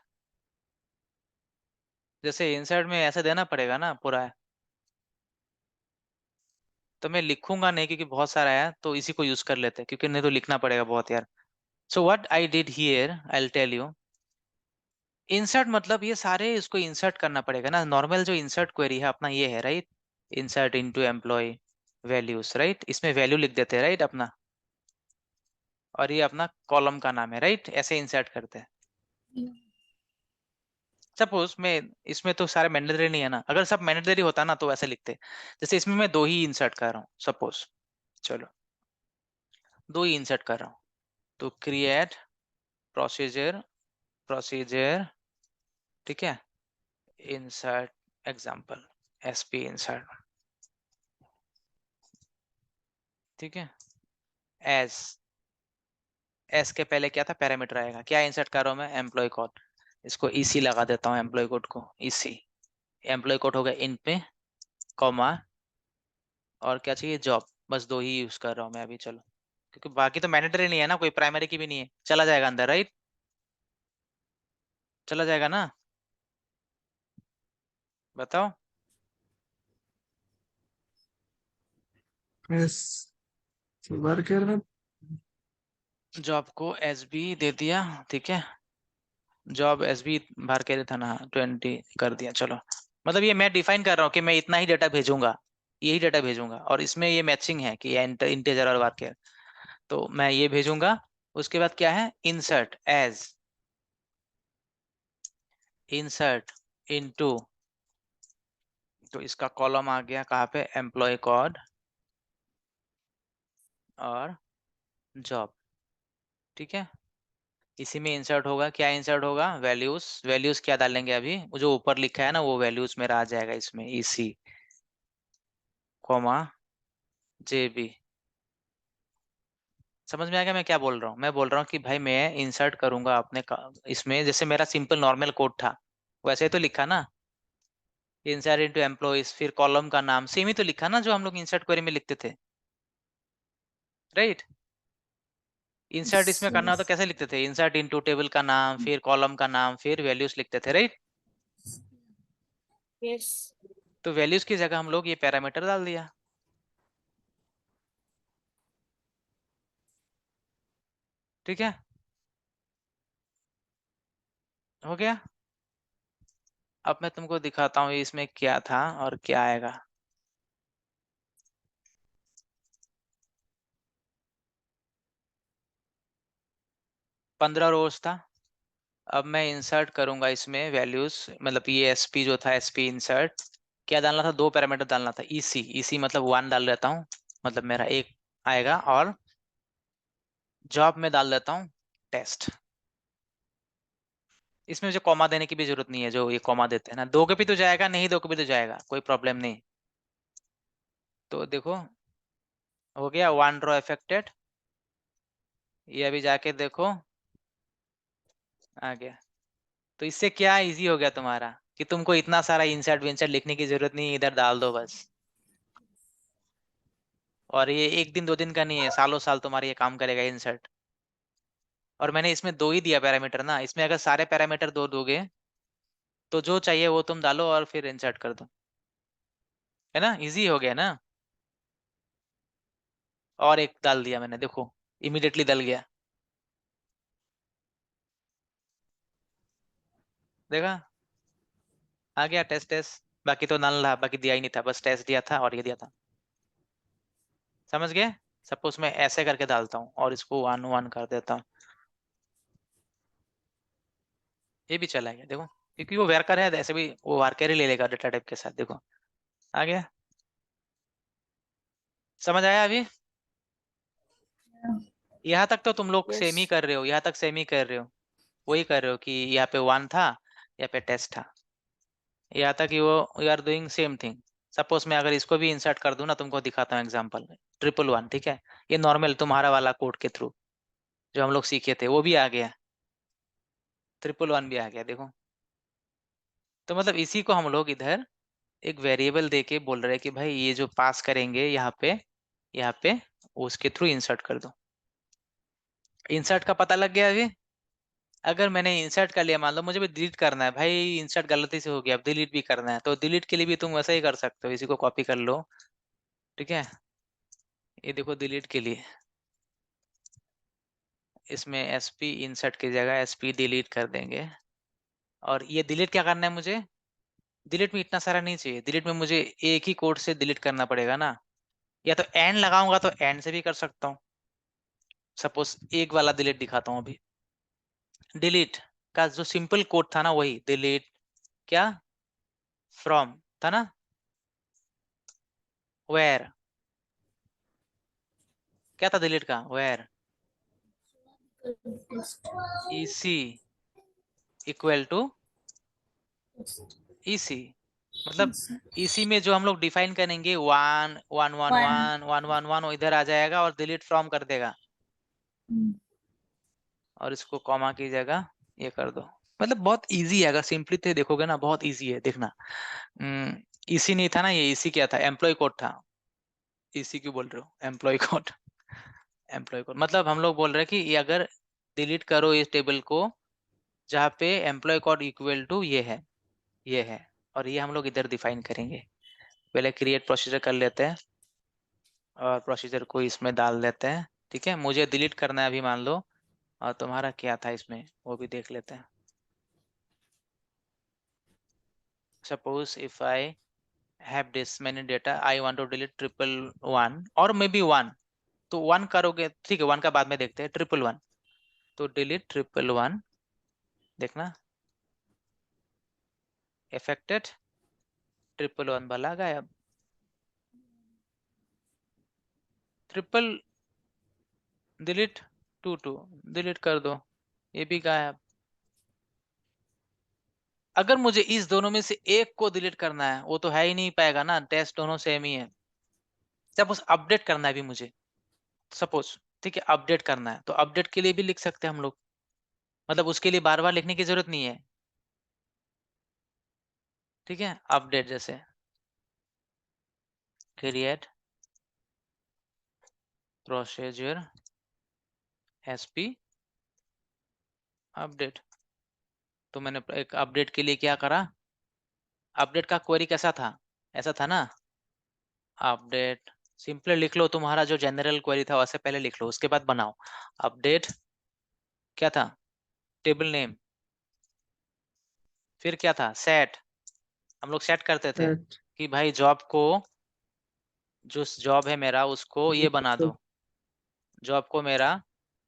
S1: जैसे इंसर्ट में ऐसे देना पड़ेगा ना पूरा, तो मैं लिखूंगा नहीं क्योंकि बहुत सारा है, तो इसी को यूज कर लेते हैं, क्योंकि नहीं तो लिखना पड़ेगा बहुत यार। So what I did here, I will tell you. Insert मतलब ये सारे इसको इंसर्ट करना पड़ेगा ना, नॉर्मल जो इंसर्ट क्वेरी है अपना ये है, right. Insert into employee values, right, इसमें वैल्यू लिख देते हैं, राइट अपना, और ये अपना कॉलम का नाम है, राइट, ऐसे इंसर्ट करते हैं। सपोज मैं, इसमें तो सारे मैंडेटरी नहीं है ना, अगर सब मैंडेटरी होता ना तो ऐसे लिखते। जैसे इसमें मैं 2 ही इंसर्ट कर रहा हूँ सपोज, चलो 2 ही इंसर्ट कर रहा हूँ। तो क्रिएट प्रोसीजर, प्रोसीजर, ठीक है, इंसर्ट एग्जांपल, एसपी इंसर्ट, ठीक है। एस, एस के पहले क्या था, पैरामीटर आएगा, क्या इंसर्ट कर रहा हूँ मैं, एम्प्लॉय कोड। इसको ईसी लगा देता हूँ, एम्प्लॉय कोड को ईसी। एम्प्लॉय कोड हो गया इन पे, कॉमा, और क्या चाहिए, जॉब। बस 2 ही यूज कर रहा हूँ मैं अभी, चलो, क्योंकि बाकी तो मैंडेटरी नहीं है ना, कोई प्राइमरी की भी नहीं है, चला जाएगा अंदर, राइट, चला जाएगा ना, बताओ।
S3: Yes. वर्क कर रहा
S1: जॉब को एसबी दे दिया, ठीक है, जॉब एसबी भर के था ना, 20 कर दिया, चलो। मतलब ये मैं डिफाइन कर रहा हूँ कि मैं इतना ही डेटा भेजूंगा, यही डेटा भेजूंगा, और इसमें ये मैचिंग है कि इंटीजर और वाक्य, तो मैं ये भेजूंगा। उसके बाद क्या है, इंसर्ट एज, इंसर्ट इनटू, तो इसका कॉलम आ गया कहाँ पे, एम्प्लॉय कोड और जॉब, ठीक है। इसी में इंसर्ट होगा, क्या इंसर्ट होगा, वैल्यूज, वैल्यूज क्या डालेंगे अभी, वो जो ऊपर लिखा है ना वो वैल्यूज मेरा आ जाएगा इसमें, ईसी कॉमा जेबी। समझ में आ गया मैं क्या बोल रहा हूँ, मैं बोल रहा हूँ कि भाई मैं इंसर्ट करूंगा अपने इसमें, जैसे मेरा सिंपल नॉर्मल कोड था वैसे ही तो लिखा ना, इंसर्ट इनटू एम्प्लॉइज, फिर कॉलम का नाम सेम ही तो लिखा ना जो हम लोग इंसर्ट क्वेरी में लिखते थे, राइट। इंसर्ट इसमें करना हो तो कैसे लिखते थे, इंसर्ट इनटू टेबल का नाम, फिर कॉलम का नाम, फिर वैल्यूज लिखते थे, राइट।
S2: Yes.
S1: तो वैल्यूज की जगह हम लोग ये पैरामीटर डाल दिया, ठीक है, हो गया। अब मैं तुमको दिखाता हूँ इसमें क्या था और क्या आएगा। 15 रोज था। अब मैं इंसर्ट करूंगा इसमें वैल्यूज, मतलब ये एसपी जो था, एसपी इंसर्ट क्या डालना था, 2 पैरामीटर डालना था। ईसी, ईसी मतलब 1 डाल देता हूँ, मतलब मेरा एक आएगा, और जॉब में डाल देता हूँ टेस्ट। इसमें मुझे कॉमा देने की भी जरूरत नहीं है, जो ये कॉमा देते हैं ना, 2 के भी तो जाएगा, नहीं 2 के भी तो जाएगा, कोई प्रॉब्लम नहीं। तो देखो हो गया 1 रो अफेक्टेड, ये अभी जाके देखो आ गया। तो इससे क्या इजी हो गया तुम्हारा, कि तुमको इतना सारा इंसर्ट विंसर्ट लिखने की जरूरत नहीं, इधर डाल दो बस। और ये 1 दिन 2 दिन का नहीं है, सालों साल तुम्हारा ये काम करेगा इंसर्ट। और मैंने इसमें 2 ही दिया पैरामीटर ना, इसमें अगर सारे पैरामीटर 2 दोगे तो जो चाहिए वो तुम डालो और फिर इंसर्ट कर दो, है ना, इजी हो गया ना। और एक डाल दिया मैंने, देखो इमीडिएटली डल गया, देखा आ गया टेस्ट टेस्ट। बाकी तो नल रहा, बाकी दिया ही नहीं था, बस टेस्ट दिया था और ये दिया था, समझ गए। सपोज मैं ऐसे करके डालता हूँ और इसको 1 1 कर देता हूँ, ये भी चला गया देखो, क्योंकि वो वर्कर है, ऐसे भी वो वर्कर ही ले लेगा डेटा टाइप के साथ, देखो आ गया। समझ आया अभी? यहाँ तक तो तुम लोग
S2: Yes.
S1: सेम ही कर रहे हो, यहाँ तक सेम ही कर रहे हो, वही कर रहे हो कि यहाँ पे 1 था, यहाँ पे टेस्ट था, यहाँ तक कि वो you are doing same thing. Suppose मैं अगर इसको भी इंसर्ट कर दूं ना, तुमको दिखाता हूँ एग्जांपल में, 1 1 ठीक है, ये नॉर्मल तुम्हारा वाला कोड के थ्रू जो हम लोग सीखे थे वो भी आ गया, 1 1 भी आ गया, देखो। तो मतलब इसी को हम लोग इधर एक वेरिएबल दे के बोल रहे हैं कि भाई ये जो पास करेंगे यहाँ पे उसके थ्रू इंसर्ट कर दो। इंसर्ट का पता लग गया अभी। अगर मैंने इंसर्ट कर लिया, मान लो मुझे भी डिलीट करना है भाई, इंसर्ट गलती से हो गया, अब डिलीट भी करना है, तो डिलीट के लिए भी तुम वैसा ही कर सकते हो, इसी को कॉपी कर लो, ठीक है। ये देखो डिलीट के लिए इसमें एसपी इंसर्ट की जगह एसपी डिलीट कर देंगे। और ये डिलीट क्या करना है मुझे, डिलीट में इतना सारा नहीं चाहिए, डिलीट में मुझे एक ही कोड से डिलीट करना पड़ेगा ना, या तो एंड लगाऊंगा तो एंड से भी कर सकता हूँ। सपोज एक वाला डिलीट दिखाता हूँ अभी। डिलीट का जो सिंपल कोड था ना, वही डिलीट क्या फ्रॉम था ना, वेयर, क्या था डिलीट का, where EC equal to EC, मतलब इसी में जो हम लोग डिफाइन करेंगे 1 1 1 1 1 1 1 वो इधर आ जाएगा और डिलीट फ्रॉम कर देगा, और इसको कॉमा की जगह ये कर दो। मतलब बहुत इजी है, अगर सिंपली थे देखोगे ना, बहुत इजी है, देखना। इसी नहीं था ना, ये इसी क्या था, एम्प्लॉय कोड था। इसी क्यों बोल रहे हो, एम्प्लॉय कोड, एम्प्लॉय कोड मतलब हम लोग बोल रहे हैं कि ये अगर डिलीट करो इस टेबल को जहाँ पे एम्प्लॉय कोड इक्वल टू ये है, और ये हम लोग इधर डिफाइन करेंगे। पहले क्रिएट प्रोसीजर कर लेते हैं और प्रोसीजर को इसमें डाल देते हैं, ठीक है। मुझे डिलीट करना है अभी मान लो, और तुम्हारा क्या था इसमें वो भी देख लेते हैं। Suppose if I have this many data, I want to delete 1 1 और मे बी 1, तो 1 करोगे ठीक है, 1 का बाद में देखते हैं, 1 1 तो डिलीट 1 1 देखना इफेक्टेड, 1 वाला गायब, ट्रिपल डिलीट 2 डिलीट कर दो, ये भी गायब। अगर मुझे इस दोनों में से एक को डिलीट करना है, वो तो है ही नहीं पाएगा ना, टेस्ट दोनों सेम ही है। सपोज अपडेट करना है भी मुझे, सपोज ठीक है अपडेट करना है, तो अपडेट के लिए भी लिख सकते हैं हम लोग, मतलब उसके लिए बार बार लिखने की जरूरत नहीं है, ठीक है। अपडेट जैसे क्रिएट प्रोसीजर एसपी अपडेट, तो मैंने एक अपडेट के लिए क्या करा, अपडेट का क्वेरी कैसा था, ऐसा था ना, अपडेट सिंपली लिख लो, तुम्हारा जो जनरल क्वेरी था वैसे पहले लिख लो, उसके बाद बनाओ अपडेट, क्या था टेबल नेम, फिर क्या था सेट, हम लोग सेट करते थे
S3: That
S1: कि भाई जॉब को, जो जॉब है मेरा उसको ये बना दो, जॉब को मेरा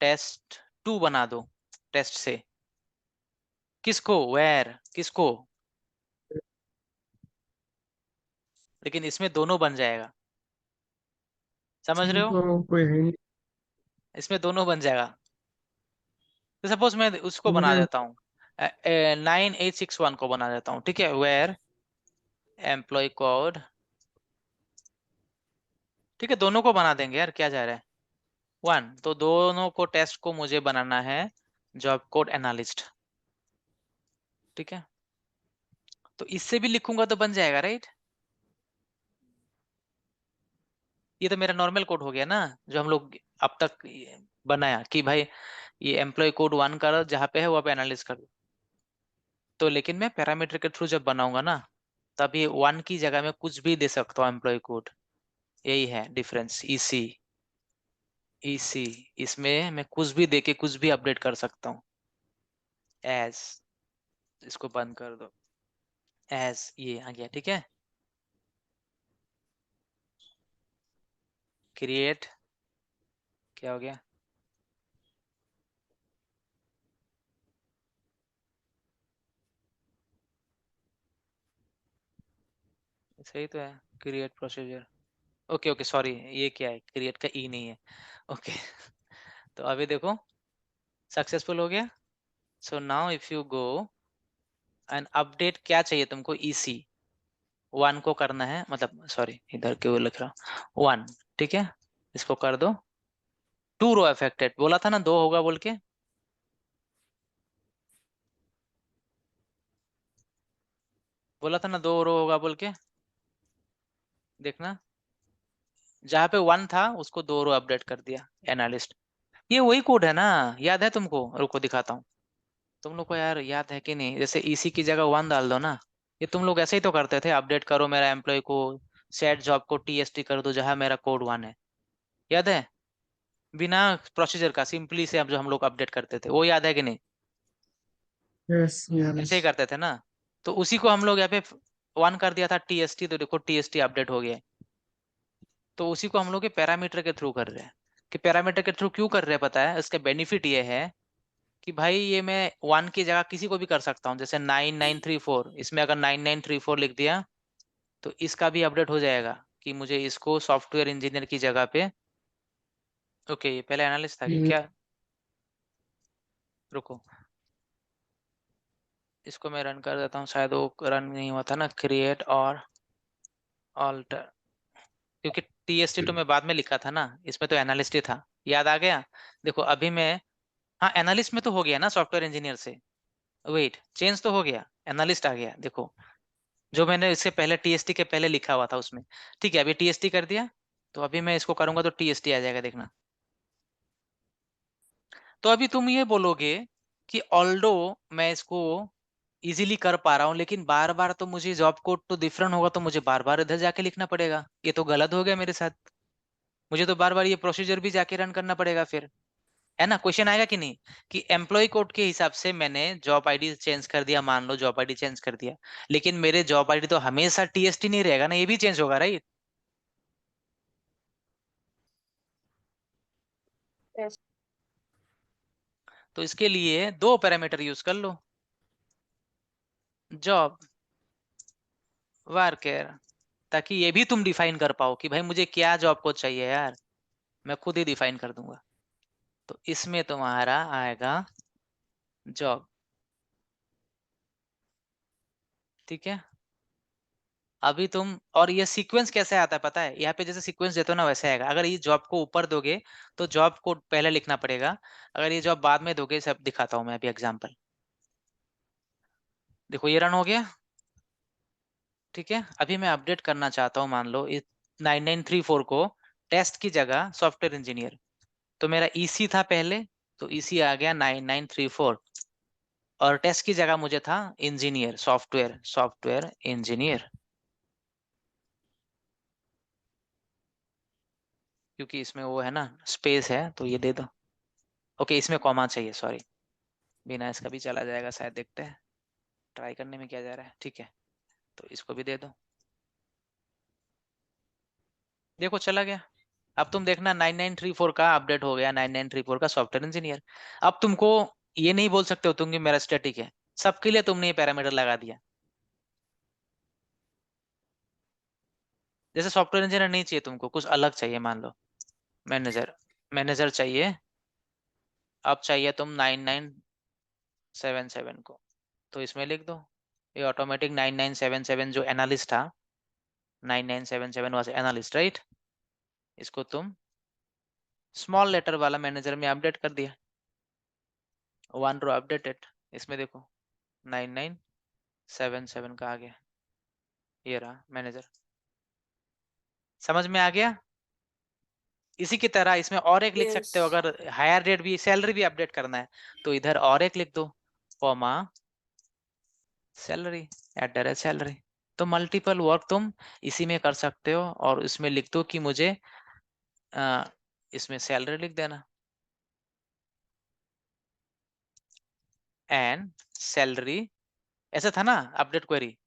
S1: टेस्ट 2 बना दो, टेस्ट से? किसको? वेयर? किसको? लेकिन इसमें दोनों बन जाएगा, समझ रहे हो?
S3: तो कोई है नहीं।
S1: इसमें दोनों बन जाएगा। तो सपोज मैं उसको बना
S3: मुझे
S1: देता हूँ, 9861 को बना देता हूँ, ठीक है, वेयर एम्प्लॉय कोड, ठीक है, दोनों को बना देंगे यार, क्या जा रहा है। 1, तो दोनों को टेस्ट को मुझे बनाना है जॉब कोड एनालिस्ट, ठीक है। तो इससे भी लिखूंगा तो बन जाएगा, राइट? ये तो मेरा नॉर्मल कोड हो गया ना, जो हम लोग अब तक बनाया कि भाई ये एम्प्लॉय कोड 1 का जहाँ पे है वहाँ पे एनालिस्ट कर दो। तो लेकिन मैं पैरामीटर के थ्रू जब बनाऊंगा ना, तब ये 1 की जगह में कुछ भी दे सकता हूँ एम्प्लॉय कोड। यही है डिफरेंस। ईसी, ईसी, इसमें मैं कुछ भी देके कुछ भी अपडेट कर सकता हूँ। एज, इसको बंद कर दो, एज ये आ गया, ठीक है। क्रिएट, क्या हो गया? सही तो है, create procedure. Okay okay sorry, ये क्या है, क्रिएट का ई नहीं है, ओके। तो अभी देखो सक्सेसफुल हो गया। So now if you go and update, क्या चाहिए तुमको? ईसी 1 को करना है, मतलब सॉरी इधर क्यों लिख रहा, 1, ठीक है। इसको कर दो 2 रो अफेक्टेड, बोला था ना 2 होगा बोल के। बोला था ना 2 रो होगा बोल के, देखना जहाँ पे 1 था उसको 2 रो अपडेट कर दिया एनालिस्ट। ये वही कोड है ना, याद है तुमको? रुको दिखाता हूँ तुम लोग को, यार याद है कि नहीं? जैसे ईसी की जगह 1 डाल दो ना, ये तुम लोग ऐसे ही तो करते थे, अपडेट करो मेरा एम्प्लॉय को, सेट जॉब को टीएसटी कर दो जहां मेरा कोड 1 है, याद है? बिना प्रोसीजर का सिंपली से, अब जो हम लोग अपडेट करते थे वो याद है कि नहीं?
S3: Yes yes.
S1: ऐसे ही करते थे ना। तो उसी को हम लोग यहाँ पे 1 कर दिया था टीएसटी, तो देखो टीएसटी अपडेट हो गया। तो उसी को हम लोग के पैरामीटर के थ्रू कर रहे हैं। कि पैरामीटर के थ्रू क्यों कर रहे हैं पता है? इसका बेनिफिट ये है कि भाई ये मैं 1 की जगह किसी को भी कर सकता हूँ, जैसे 9934, इसमें अगर 9934 लिख दिया तो इसका भी अपडेट हो जाएगा कि मुझे इसको सॉफ्टवेयर इंजीनियर की जगह पे। ओके, ये पहले एनालिस्ट था क्या? रुको, इसको मैं रन कर देता हूँ, शायद वो रन नहीं हुआ था ना, क्रिएट और ऑल्टर, क्योंकि टीएसटी तो मैं बाद में लिखा था ना, इसमें तो एनालिस्ट ही था, याद आ गया? देखो अभी मैं, हाँ एनालिस्ट में तो हो गया ना सॉफ्टवेयर इंजीनियर से, वेट चेंज तो हो गया, एनालिस्ट आ गया, देखो जो मैंने इससे पहले टीएसटी के पहले लिखा हुआ था उसमें। ठीक है, अभी टीएसटी कर दिया, तो अभी मैं इसको करूंगा तो टीएसटी आ जाएगा, देखना। तो अभी तुम ये बोलोगे कि ऑल्डो मैं इसको इजीली कर पा रहा हूँ, लेकिन बार बार तो मुझे जॉब कोड तो डिफरेंट होगा, तो मुझे बार बार इधर जाके लिखना पड़ेगा, ये तो गलत हो गया मेरे साथ। मुझे तो बार बार ये प्रोसीजर भी जाके रन करना पड़ेगा फिर, है ना? क्वेश्चन आएगा कि नहीं? कि एम्प्लॉय कोड के हिसाब से मैंने जॉब आईडी चेंज कर दिया, मान लो जॉब आईडी चेंज कर दिया, लेकिन मेरे जॉब आईडी तो हमेशा टीएसटी नहीं रहेगा ना, ये भी चेंज होगा, राइट?
S2: Yes.
S1: तो इसके लिए 2 पैरामीटर यूज कर लो, जॉब वर्कर, ताकि ये भी तुम डिफाइन कर पाओ कि भाई मुझे क्या जॉब कोड चाहिए यार, मैं खुद ही डिफाइन कर दूंगा। तो इसमें तुम्हारा आएगा जॉब, ठीक है। अभी तुम, और ये सीक्वेंस कैसे आता है पता है? यहाँ पे जैसे सीक्वेंस देते हो ना वैसे आएगा, अगर ये जॉब को ऊपर दोगे तो जॉब कोड पहले लिखना पड़ेगा, अगर ये जॉब बाद में दोगे, सब दिखाता हूँ मैं अभी एग्जांपल। देखो ये रन हो गया, ठीक है। अभी मैं अपडेट करना चाहता हूँ, मान लो इस 9934 को टेस्ट की जगह सॉफ्टवेयर इंजीनियर, तो मेरा ईसी था पहले, तो ईसी आ गया 9934, और टेस्ट की जगह मुझे था इंजीनियर, सॉफ्टवेयर, सॉफ्टवेयर इंजीनियर, क्योंकि इसमें वो है ना स्पेस है, तो ये दे दो। ओके, इसमें कॉमा चाहिए, सॉरी, बिना इसका भी चला जाएगा शायद, देखते हैं ट्राई करने में क्या जा रहा है, ठीक है। तो इसको भी दे दो, देखो चला गया। अब तुम देखना 9934 का अपडेट हो गया, 9934 का सॉफ्टवेयर इंजीनियर। अब तुमको ये नहीं बोल सकते हो तुम कि मेरा स्टैटिक है, सबके लिए तुमने ये पैरामीटर लगा दिया। जैसे सॉफ्टवेयर इंजीनियर नहीं चाहिए तुमको, कुछ अलग चाहिए, मान लो मैनेजर, मैनेजर चाहिए। अब चाहिए तुम 9977 को, तो इसमें लिख दो ये ऑटोमेटिक 9977 जो एनालिस्ट था, 9977 वाज एनालिस्ट राइट, इसको तुम स्मॉल लेटर वाला मैनेजर में अपडेट कर दिया, 1 रो अपडेटेड। इसमें देखो 9977 का आ गया, ये रहा मैनेजर। समझ में आ गया? इसी की तरह इसमें और एक लिख सकते हो,
S2: Yes.
S1: अगर हायर रेट भी, सैलरी भी अपडेट करना है तो इधर और एक लिख दो, comma salary, at the rate salary. तो मल्टीपल वर्क तुम इसी में कर सकते हो, और इसमें लिख दो कि मुझे इसमें सैलरी लिख देना, एंड सैलरी। ऐसा था ना अपडेट क्वेरी,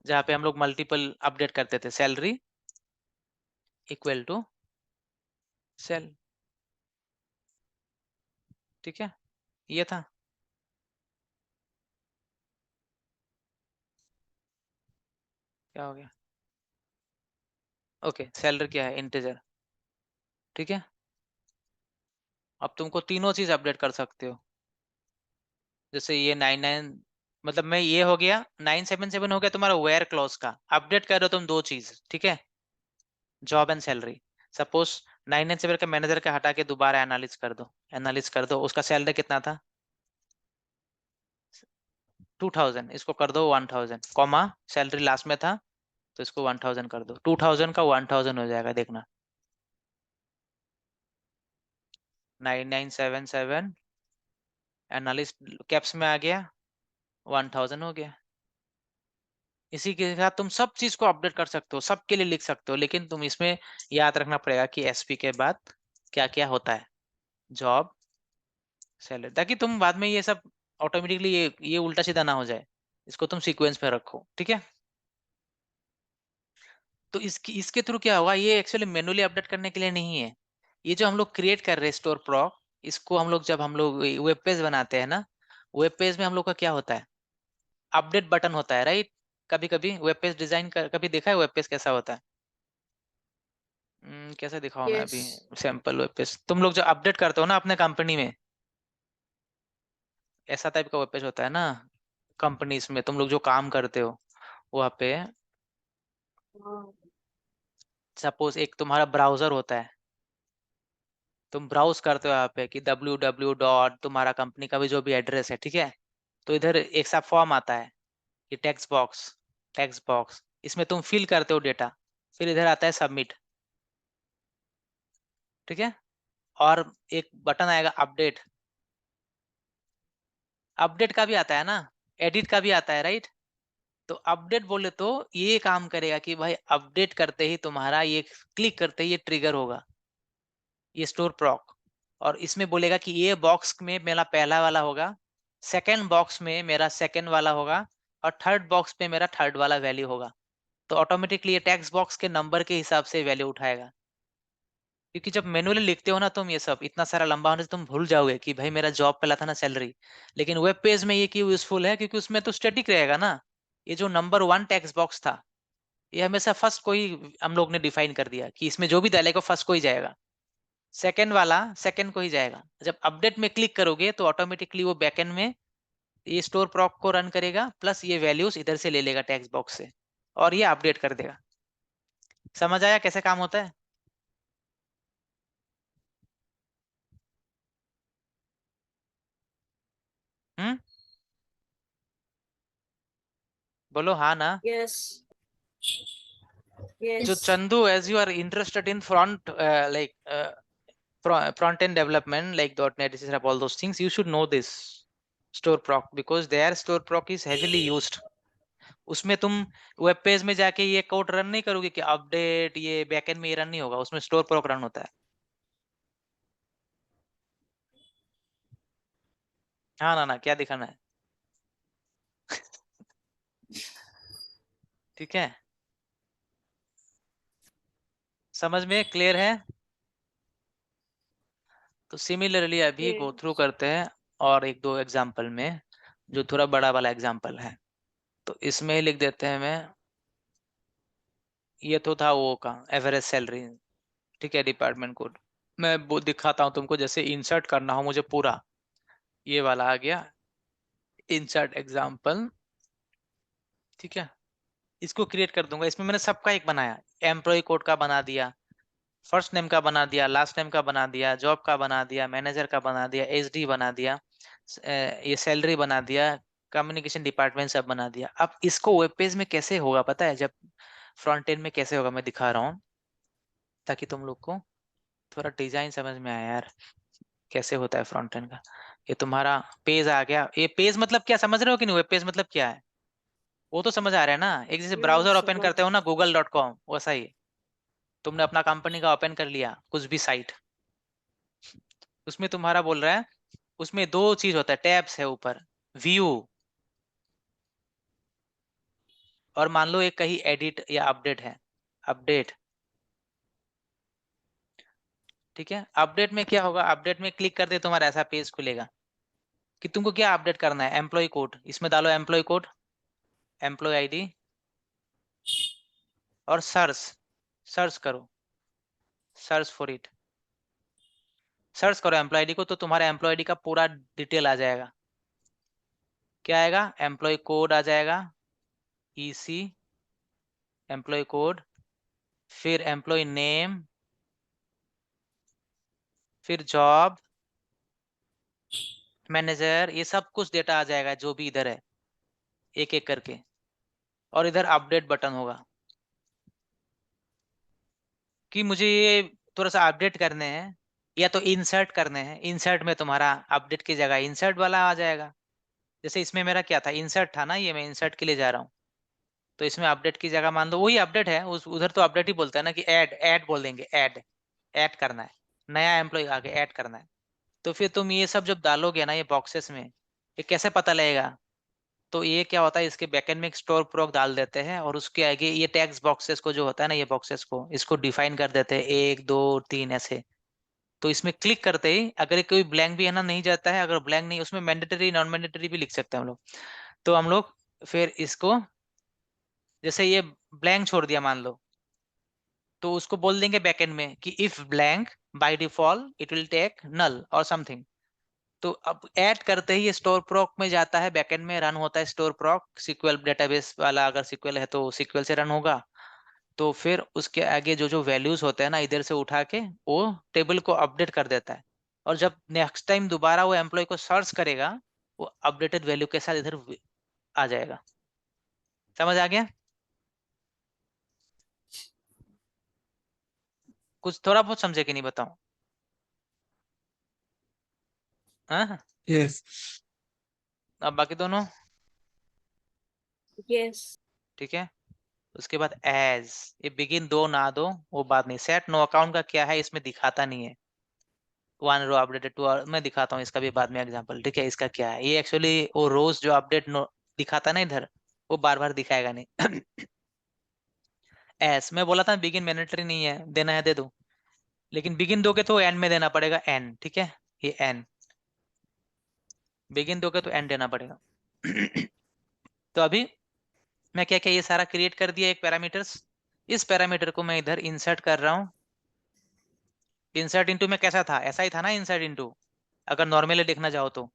S1: जहाँ पे हम लोग मल्टीपल अपडेट करते थे, सैलरी इक्वल टू सेल, ठीक है, ये था। क्या हो गया? ओके, सैलरी क्या है? इंटीजर, ठीक है। अब तुमको तीनों चीज अपडेट कर सकते हो, जैसे ये 99, मतलब मैं ये हो गया 977 हो गया तुम्हारा वेयर क्लॉज का, अपडेट कर रहे हो तुम दो चीज, ठीक है, जॉब एंड सैलरी। सपोज 997 का मैनेजर का हटा के दोबारा एनालिस कर दो, एनालिस कर दो, उसका सैलरी कितना था 2000, इसको कर दो 1000, कॉमा सैलरी लास्ट में था तो इसको 1000 कर दो, 2000 का 1000 हो जाएगा, देखना 9977 एनालिस्ट कैप्स में आ गया, 1000 हो गया। इसी के साथ तुम सब चीज को अपडेट कर सकते हो, सबके लिए लिख सकते हो, लेकिन तुम इसमें याद रखना पड़ेगा कि एसपी के बाद क्या क्या होता है, जॉब सैलरी, ताकि तुम बाद में ये सब ऑटोमेटिकली ये उल्टा सीधा ना हो जाए, इसको तुम सीक्वेंस पे रखो, ठीक है। तो इसके थ्रू क्या होगा, ये एक्चुअली मैनुअली अपडेट करने के लिए नहीं है, ये जो हम लोग क्रिएट कर रहे हैं स्टोर प्रॉक, इसको हम लोग जब हम लोग वेब पेज बनाते हैं ना, वेब पेज में हम लोग का क्या होता है, अपडेट बटन होता है राइट। कभी कभी वेब पेज डिजाइन कर, कभी देखा है वेब पेज कैसा होता है? कैसे दिखाऊं मैं अभी,
S2: Yes.
S1: सैंपल वेब पेज तुम लोग जो अपडेट करते हो ना अपने कंपनी में, ऐसा टाइप का वेब पेज होता है ना, कंपनीज में तुम लोग जो काम करते हो वहाँ पे,
S2: Wow.
S1: सपोज एक तुम्हारा ब्राउजर होता है, तुम ब्राउज करते हो यहाँ पे कि www डॉट तुम्हारा कंपनी का भी जो भी एड्रेस है, ठीक है, तो इधर एक सा फॉर्म आता है कि टेक्स्ट बॉक्स, टेक्स्ट बॉक्स, इसमें तुम फिल करते हो डेटा, फिर इधर आता है सबमिट, ठीक है, और एक बटन आएगा अपडेट, अपडेट का भी आता है ना, एडिट का भी आता है राइट। तो अपडेट बोले तो ये काम करेगा कि भाई अपडेट करते ही तुम्हारा ये, क्लिक करते ही ये ट्रिगर होगा, ये स्टोर प्रॉक, और इसमें बोलेगा कि ये बॉक्स में मेरा पहला वाला होगा, सेकंड बॉक्स में मेरा सेकंड वाला होगा, और थर्ड बॉक्स में मेरा थर्ड वाला वैल्यू होगा। तो ऑटोमेटिकली ये टेक्स्ट बॉक्स के नंबर के हिसाब से वैल्यू उठाएगा, क्योंकि जब मैनुअली लिखते हो ना तुम ये सब इतना सारा लंबा होने से तुम भूल जाओगे कि भाई मेरा जॉब पहला था ना सैलरी। लेकिन वेब पेज में ये क्यों यूजफुल है, क्योंकि उसमें तो स्टैटिक रहेगा ना, ये जो नंबर 1 टेक्स्ट बॉक्स था ये हमेशा फर्स्ट को ही हम लोग ने डिफाइन कर दिया कि इसमें जो भी डालेगा फर्स्ट को ही जाएगा, सेकंड वाला सेकंड को ही जाएगा। जब अपडेट में क्लिक करोगे तो ऑटोमेटिकली वो बैकएंड में ये स्टोर प्रॉक को रन करेगा, प्लस ये वैल्यूज इधर से ले लेगा टेक्स्ट बॉक्स से, और ये अपडेट कर देगा। समझ आया कैसे काम होता है? हम्म, बोलो हाँ ना।
S2: Yes.
S1: जो
S2: Yes.
S1: Chandu, as you are interested in front like front end development like .NET, etc., all those things, you should know this store proc, because their store proc is heavily used. उसमें तुम web page में जाके ये code run नहीं करोगे कि update, ये backend में ये रन नहीं होगा, उसमें स्टोर प्रॉक रन होता है। हाँ ना ना, क्या दिखाना है? ठीक है, समझ में क्लियर है? तो सिमिलरली अभी गो थ्रू
S2: Yes.
S1: करते हैं और एक दो एग्जाम्पल में जो थोड़ा बड़ा वाला एग्जाम्पल है, तो इसमें लिख देते हैं मैं, ये तो था वो का एवरेज सैलरी, ठीक है, डिपार्टमेंट कोड। मैं वो दिखाता हूँ तुमको, जैसे इंसर्ट करना हो मुझे पूरा, ये वाला आ गया इंसर्ट एग्जाम्पल, ठीक है। इसको क्रिएट कर दूंगा, इसमें मैंने सबका एक बनाया, एम्प्लॉय कोड का बना दिया, फर्स्ट नेम का बना दिया, लास्ट नेम का बना दिया, जॉब का बना दिया, मैनेजर का बना दिया, एसडी बना दिया, ये सैलरी बना दिया, कम्युनिकेशन डिपार्टमेंट सब बना दिया। अब इसको वेब पेज में कैसे होगा पता है, जब फ्रंट एंड में कैसे होगा मैं दिखा रहा हूँ, ताकि तुम लोग को थोड़ा डिजाइन समझ में आया यार, कैसे होता है फ्रंट एंड का। ये तुम्हारा पेज आ गया, ये पेज मतलब क्या समझ रहे हो कि नहीं, वेब पेज मतलब क्या है वो तो समझ आ रहा है ना, एक जैसे ब्राउजर ओपन
S2: समझ।
S1: करते हो ना google.com, वैसा ही तुमने अपना कंपनी का ओपन कर लिया कुछ भी साइट, उसमें तुम्हारा बोल रहा है, उसमें दो चीज होता है, टैब्स है ऊपर, व्यू, और मान लो एक कहीं एडिट या अपडेट है, अपडेट, ठीक है। अपडेट में क्या होगा, अपडेट में क्लिक करते तुम्हारा ऐसा पेज खुलेगा कि तुमको क्या अपडेट करना है, एम्प्लॉय कोड, इसमें डालो एम्प्लॉय कोड, एम्प्लॉय आईडी, और सर्च, सर्च करो, सर्च फॉर इट, सर्च करो एम्प्लॉय आईडी को, तो तुम्हारा एम्प्लॉय आईडी का पूरा डिटेल आ जाएगा। क्या आएगा, एम्प्लॉय कोड आ जाएगा, ईसी एम्प्लॉय कोड, फिर एम्प्लॉय नेम, फिर जॉब, मैनेजर, ये सब कुछ डेटा आ जाएगा जो भी इधर है, एक एक करके। और इधर अपडेट बटन होगा कि मुझे ये थोड़ा सा अपडेट करने हैं या तो इंसर्ट करने हैं, इंसर्ट में तुम्हारा अपडेट की जगह इंसर्ट वाला आ जाएगा। जैसे इसमें मेरा क्या था, इंसर्ट था ना, ये मैं इंसर्ट के लिए जा रहा हूँ, तो इसमें अपडेट की जगह मान लो वही अपडेट है, उस उधर तो अपडेट ही बोलता है ना, कि ऐड, ऐड बोल देंगे, ऐड, ऐड करना है, नया एम्प्लॉय आगे ऐड करना है। तो फिर तुम ये सब जब डालोगे ना ये बॉक्सेस में, ये कैसे पता लगेगा, तो ये क्या होता है, इसके बैकएंड में एक स्टोर प्रोक डाल देते हैं, और उसके आगे ये टैग्स बॉक्सेस को जो होता है ना, ये बॉक्सेस को इसको डिफाइन कर देते हैं, एक दो तीन ऐसे। तो इसमें क्लिक करते ही अगर कोई ब्लैंक भी है ना नहीं जाता है, अगर ब्लैंक नहीं, उसमें मैंडेटरी नॉन मैंडेटरी भी लिख सकते हैं हम लोग। तो हम लोग फिर इसको, जैसे ये ब्लैंक छोड़ दिया मान लो, तो उसको बोल देंगे बैकएंड में कि if blank by default it will take null और समथिंग। तो अब ऐड करते ही ये स्टोर प्रोक में जाता है, बैकएंड में रन होता है स्टोर प्रोक, सीक्वल डेटाबेस वाला, अगर सीक्वल है तो सीक्वल से रन होगा। तो फिर उसके आगे जो जो वैल्यूज होते हैं ना, इधर से उठा के वो टेबल को अपडेट कर देता है, और जब नेक्स्ट टाइम दोबारा वो एम्प्लॉय को सर्च करेगा, वो अपडेटेड वैल्यू के साथ इधर आ जाएगा। समझ आ गया, कुछ थोड़ा बहुत समझे कि नहीं बताऊं, हाँ।
S3: Yes.
S1: अब बाकी दोनों
S2: यस।
S1: ठीक है। उसके बाद एज, ये बिगिन दो ना दो वो बात नहीं, सेट नो अकाउंट का क्या है इसमें दिखाता नहीं है, वन रो अपडेटेड टू, मैं दिखाता हूँ इसका भी बाद में एग्जांपल, ठीक है। इसका क्या है, ये एक्चुअली वो रोज जो अपडेट नो दिखाता है ना इधर, वो बार बार दिखाएगा नहीं। एस मैं बोला था बिगिन मैंडेटरी नहीं है, देना है दे दो, लेकिन बिगिन दोगे तो एंड में देना पड़ेगा एन, ठीक है, ये एन, बिगिन दोगे तो एंड देना पड़ेगा। तो अभी मैं क्या क्या ये सारा क्रिएट कर दिया एक पैरामीटर्स, इस पैरामीटर को मैं इधर इंसर्ट कर रहा हूँ। इंसर्ट इनटू में कैसा था, ऐसा ही था ना इंसर्ट इनटू, अगर नॉर्मली देखना चाहो तो,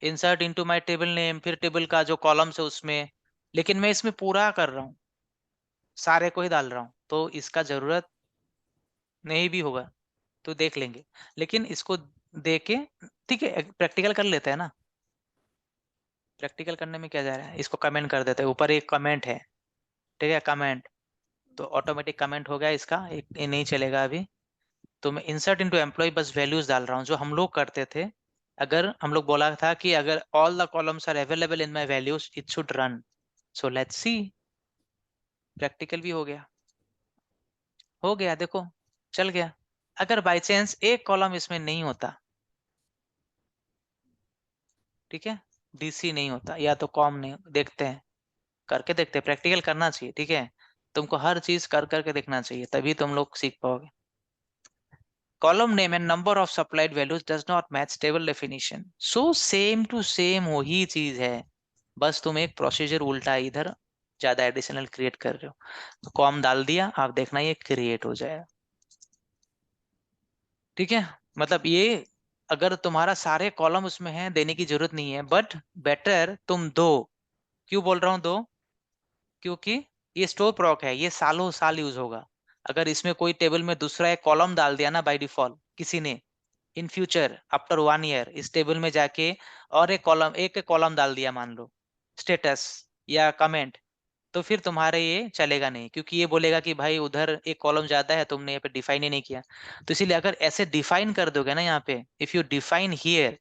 S1: insert into my table name, फिर टेबल का जो कॉलम्स है उसमें, लेकिन मैं इसमें पूरा कर रहा हूँ, सारे को ही डाल रहा हूँ, तो इसका जरूरत नहीं भी होगा तो देख लेंगे, लेकिन इसको देख के, ठीक है, प्रैक्टिकल कर लेते हैं ना। प्रैक्टिकल करने में क्या जा रहा है, इसको कमेंट कर देते हैं, ऊपर एक कमेंट है, ठीक है, कमेंट, तो ऑटोमेटिक कमेंट हो गया इसका, एक ये नहीं चलेगा अभी। तो मैं इंसर्ट इनटू एम्प्लॉय बस वैल्यूज डाल रहा हूँ जो हम लोग करते थे, अगर हम लोग बोला था कि अगर all the columns are available in my values it should run. So let's see, practical भी हो गया देखो, चल गया। अगर बाय चांस एक कॉलम इसमें नहीं होता, ठीक है, डीसी नहीं होता या तो कॉम नहीं, देखते हैं, करके देखते हैं, प्रैक्टिकल करना चाहिए, ठीक है। तुमको हर चीज कर करके देखना चाहिए, तभी तुम लोग सीख पाओगे। column name and number of supplied values does not match table definition. So same to same वही चीज है, बस तुम एक प्रोसीजर उल्टा इधर ज्यादा एडिशनल क्रिएट कर रहे हो। तो कॉम डाल दिया, आप देखना ये क्रिएट हो जाएगा। ठीक है, मतलब ये अगर तुम्हारा सारे कॉलम उसमें है देने की जरूरत नहीं है, बट बेटर तुम दो। क्यों बोल रहा हूँ दो? क्योंकि ये स्टोर प्रॉक है, ये सालों साल यूज होगा। अगर इसमें कोई टेबल में दूसरा एक कॉलम डाल दिया ना बाय डिफॉल्ट किसी ने, इन फ्यूचर आफ्टर 1 ईयर इस टेबल में जाके और एक कॉलम डाल दिया, मान लो स्टेटस या कमेंट, तो फिर तुम्हारे ये चलेगा नहीं, क्योंकि ये बोलेगा कि भाई उधर एक कॉलम ज्यादा है, तुमने यहाँ पे डिफाइन ही नहीं किया। तो इसीलिए अगर ऐसे डिफाइन कर दोगे ना यहाँ पे, इफ यू डिफाइन हियर,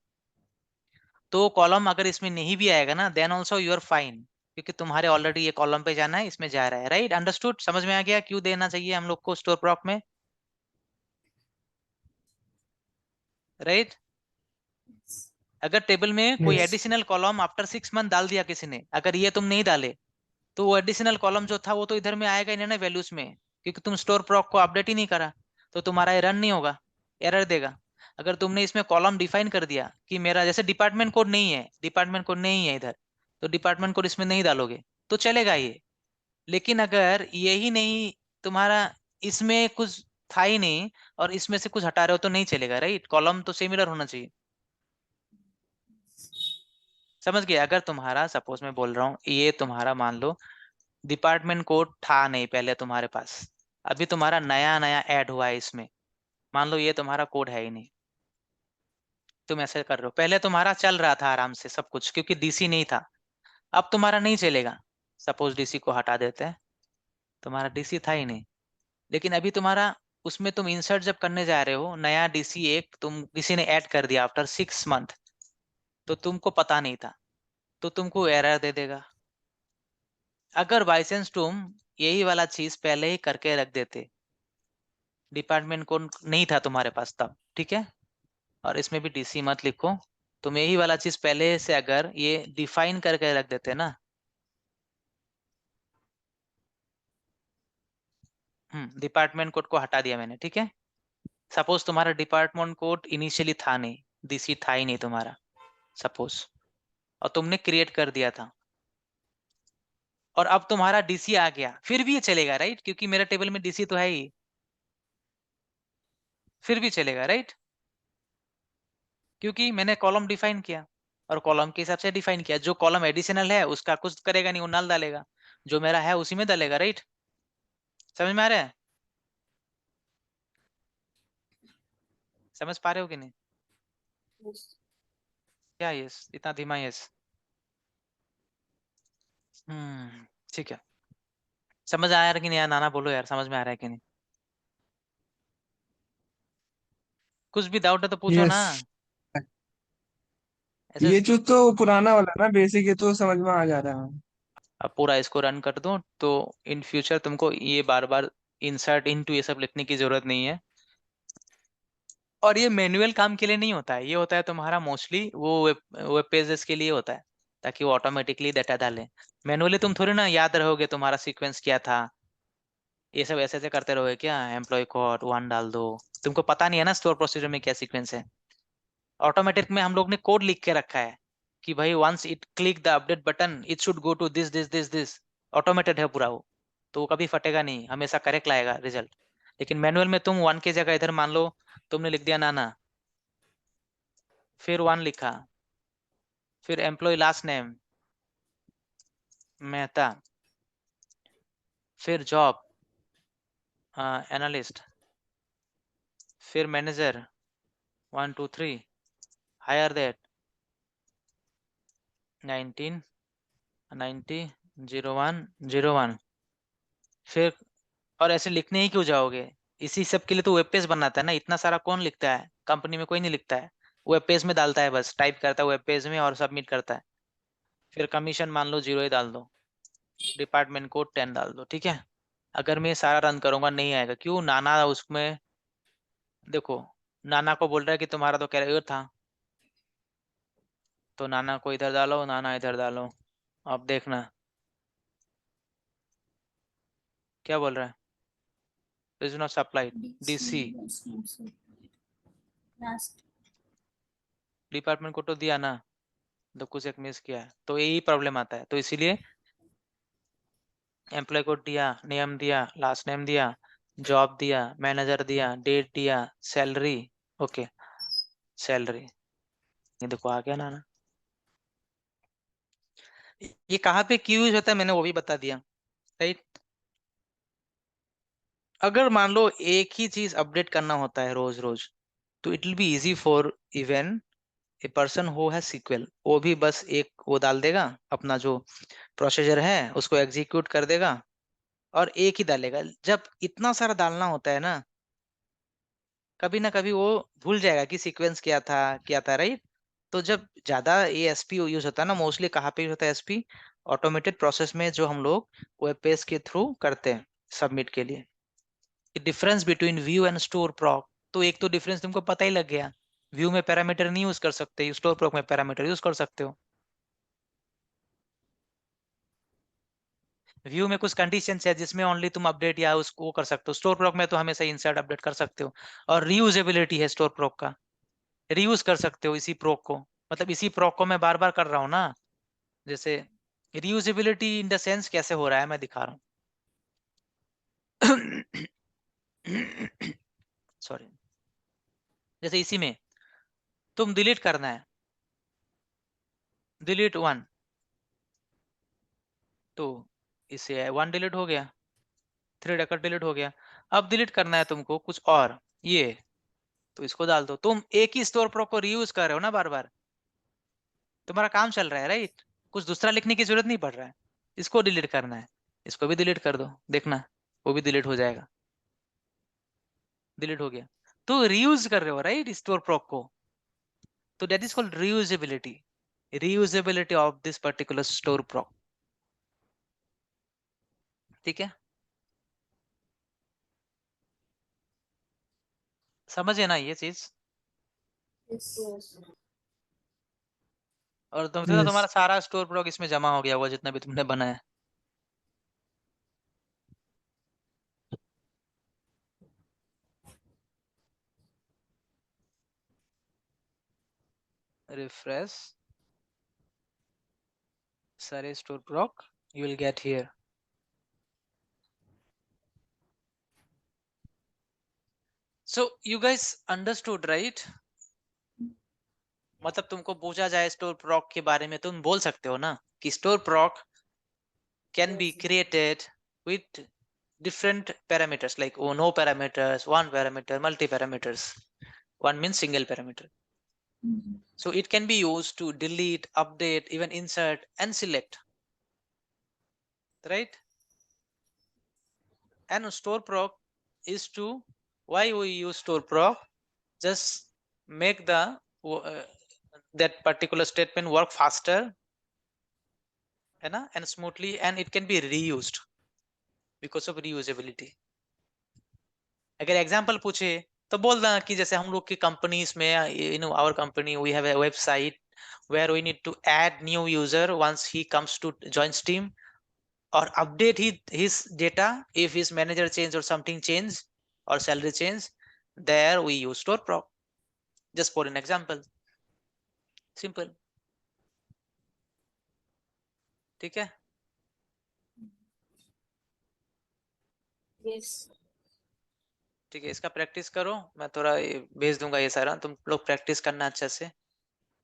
S1: तो कॉलम अगर इसमें नहीं भी आएगा ना, then also you are fine, क्योंकि तुम्हारे ऑलरेडी ये कॉलम पे जाना है, इसमें जा रहा है। Right, understood? समझ में आ गया क्यों देना चाहिए हम लोग को स्टोर प्रॉक में? राइट, अगर टेबल में कोई
S3: Yes.
S1: Additional column after 6 month डाल दिया किसी ने, अगर ये तुम नहीं डाले, तो वो एडिशनल कॉलम जो था वो तो इधर में आएगा ही नहीं ना वैल्यूज में, क्योंकि तुम स्टोर प्रॉक को अपडेट ही नहीं करा। तो तुम्हारा ये रन नहीं होगा, एरर देगा। अगर तुमने इसमें कॉलम डिफाइन कर दिया कि मेरा जैसे डिपार्टमेंट कोड नहीं है, डिपार्टमेंट कोड नहीं है इधर, तो डिपार्टमेंट कोड इसमें नहीं डालोगे तो चलेगा ये। लेकिन अगर यही नहीं, तुम्हारा इसमें कुछ था ही नहीं और इसमें से कुछ हटा रहे हो तो नहीं चलेगा। राइट, कॉलम तो सिमिलर होना चाहिए। समझ गए? अगर तुम्हारा सपोज मैं बोल रहा हूँ, ये तुम्हारा मान लो डिपार्टमेंट कोड था नहीं पहले तुम्हारे पास, अभी तुम्हारा नया नया ऐड हुआ है इसमें, मान लो ये तुम्हारा कोड है ही नहीं, तुम ऐसे कर रहे हो, पहले तुम्हारा चल रहा था आराम से सब कुछ क्योंकि डीसी नहीं था, अब तुम्हारा नहीं चलेगा। सपोज डीसी को हटा देते हैं, तुम्हारा डीसी था ही नहीं, लेकिन अभी तुम्हारा उसमें तुम इंसर्ट जब करने जा रहे हो नया डीसी, एक तुम किसी ने ऐड कर दिया आफ्टर 6 मंथ, तो तुमको पता नहीं था, तो तुमको एरर दे देगा। अगर बाई चांस तुम यही वाला चीज पहले ही करके रख देते, डिपार्टमेंट कोड नहीं था तुम्हारे पास तब, ठीक है, और इसमें भी डीसी मत लिखो, तुम यही वाला चीज पहले से अगर ये डिफाइन करके रख देते ना, डिपार्टमेंट कोड को हटा दिया मैंने, ठीक है, सपोज तुम्हारा डिपार्टमेंट कोड इनिशियली था नहीं, डीसी था ही नहीं तुम्हारा सपोज, और तुमने क्रिएट कर दिया था, और अब तुम्हारा डीसी आ गया, फिर भी ये चलेगा। राइट, क्योंकि मेरा टेबल में डीसी तो है ही, फिर भी चलेगा। राइट, क्योंकि मैंने कॉलम डिफाइन किया और कॉलम के हिसाब से डिफाइन किया, जो कॉलम एडिशनल है उसका कुछ करेगा नहीं, वो नल डालेगा, जो मेरा है उसी में डालेगा। राइट, समझ में आ रहा है? समझ पा रहे हो कि नहीं?
S2: Yes.
S1: क्या यस, इतना धीमा यस? ठीक है, समझ आया कि नहीं यार? नाना बोलो यार, समझ में आ रहा है कि नहीं? कुछ भी डाउट है तो पूछो ना,
S3: Yes.
S1: ऐसे।
S3: ये जो तो पुराना वाला ना बेसिक, ये तो समझ में आ जा रहा है।
S1: अब पूरा इसको रन कर दो, तो इन फ्यूचर तुमको ये बार बार इंसर्ट इनटू ये सब लिखने की जरूरत नहीं है। और ये मैनुअल काम के लिए नहीं होता है, ये होता है तुम्हारा मोस्टली वो वेब पेजेस के लिए होता है, ताकि वो ऑटोमेटिकली डाटा डाले। मैनुअली तुम थोड़ी ना याद रहोगे तुम्हारा सीक्वेंस क्या था, ये सब ऐसे ऐसे करते रहोगे क्या? एम्प्लॉय कोड 1 डाल दो, तुमको पता नहीं है ना स्टोर प्रोसीजर में क्या सीक्वेंस है। ऑटोमेटिक में हम लोग ने कोड लिख के रखा है कि भाई once it click the update button it should go to this this this this, automated है पूरा वो, तो वो कभी फटेगा नहीं, हमेशा करेक्ट लाएगा रिजल्ट। लेकिन मैनुअल में तुम 1 की जगह इधर मान लो तुमने लिख दिया नाना, फिर 1 लिखा, फिर एम्प्लॉय लास्ट नेम मेहता, फिर जॉब एनालिस्ट, फिर मैनेजर 1 2 3, हायर दैट 1990 01 01, फिर। और ऐसे लिखने ही क्यों जाओगे? इसी सब के लिए तो वेब पेज बनाता है ना, इतना सारा कौन लिखता है? कंपनी में कोई नहीं लिखता है, वेब पेज में डालता है, बस टाइप करता है वेब पेज में और सबमिट करता है। फिर कमीशन मान लो 0 ही डाल दो, डिपार्टमेंट कोड 10 डाल दो, ठीक है। अगर मैं सारा रन करूंगा नहीं आएगा, क्यों? नाना उसमें देखो, नाना को बोल रहा है कि तुम्हारा तो कैरियर था, तो नाना को इधर डालो, नाना इधर डालो, अब देखना क्या बोल रहा है। Is not supplied
S2: DC
S1: DC,
S2: was not so. Last.
S1: Department को तो दिया ना, तो कुछ एक मिस किया है, तो यही प्रॉब्लम आता है। तो इसीलिए एम्प्लॉय को दिया, नेम दिया, लास्ट नेम दिया, जॉब दिया, मैनेजर दिया, डेट दिया, सैलरी, ओके सैलरी, ये देखो आ गया ना। ये कहाँ पे क्यों यूज होता है मैंने वो भी बता दिया, राइट। अगर मान लो एक ही चीज अपडेट करना होता है रोज रोज, तो it will be easy for even a person who has sequel, वो भी बस एक वो डाल देगा, अपना जो प्रोसीजर है उसको एग्जीक्यूट कर देगा और एक ही डालेगा। जब इतना सारा डालना होता है ना, कभी ना कभी वो भूल जाएगा कि सीक्वेंस क्या था, राइट। तो जब ज्यादा ये एसपी यूज होता है ना, मोस्टली कहाँ पे यूज होता है एसपी, ऑटोमेटेड प्रोसेस में जो हम लोग वेब पेज के थ्रू करते हैं सबमिट के लिए। Difference between view and store proc, तो एक तो डिफरेंस तुमको पता ही लग गया, व्यू में पैरामीटर नहीं यूज कर सकते, स्टोर प्रॉक में पैरामीटर यूज कर सकते हो। व्यू में कुछ कंडीशंस है जिसमें ओनली तुम अपडेट या उसको कर सकते हो, स्टोर प्रॉक में तो हमेशा इंसर्ट अपडेट कर सकते हो। और रीयूजेबिलिटी है स्टोर प्रॉक का, रीयूज कर सकते हो इसी प्रॉक को, मतलब इसी प्रॉक को मैं बार बार कर रहा हूँ ना। जैसे रीयूजेबिलिटी इन द सेंस कैसे हो रहा है मैं दिखा रहा हूँ। सॉरी, जैसे इसी में तुम डिलीट करना है, डिलीट वन, तो इससे वन डिलीट हो गया, थ्री डॉट डिलीट हो गया। अब डिलीट करना है तुमको कुछ और, ये, तो इसको डाल दो। तुम एक ही स्टोर प्रो को रीयूज कर रहे हो ना बार बार, तुम्हारा काम चल रहा है, राइट। कुछ दूसरा लिखने की जरूरत नहीं पड़ रहा है। इसको डिलीट करना है, इसको भी डिलीट कर दो, देखना वो भी डिलीट हो जाएगा, डिलीट हो गया। तो रीयूज कर रहे हो, राइट, स्टोर प्रो को। तो that is called reusability, reusability of this particular store pro. ठीक है, समझे ना ये चीज।
S2: Yes. Yes.
S1: और तुम तो
S3: यस।
S1: तुम्हारा सारा स्टोर प्रो इसमें जमा हो गया हुआ जितना भी तुमने बनाया। रिफ्रेश सारे store proc, you will get here. So you guys understood, right? मतलब तुमको पूछा जाए स्टोर proc के बारे में, तुम बोल सकते हो ना कि store proc can be created with different parameters, like oh, no parameters, one parameter, multi parameters. One means single parameter. So it can be used to delete, update, even insert and select, right? And store proc is to, why we use store proc, just make the that particular statement work faster, है ना, and smoothly, and it can be reused because of reusability. अगर example पूछे तो बोल देना कि जैसे हम लोग की कंपनीज में, you know our company we have a website where we need to add new user once he comes to join Steam, or update his data if his manager change or something change or salary change, there we use store proc, just for an example, simple। ठीक है,
S2: Yes.
S1: ठीक है, इसका practice करो, मैं थोड़ा भेज दूंगा ये सारा, तुम लोग प्रैक्टिस करना अच्छे से।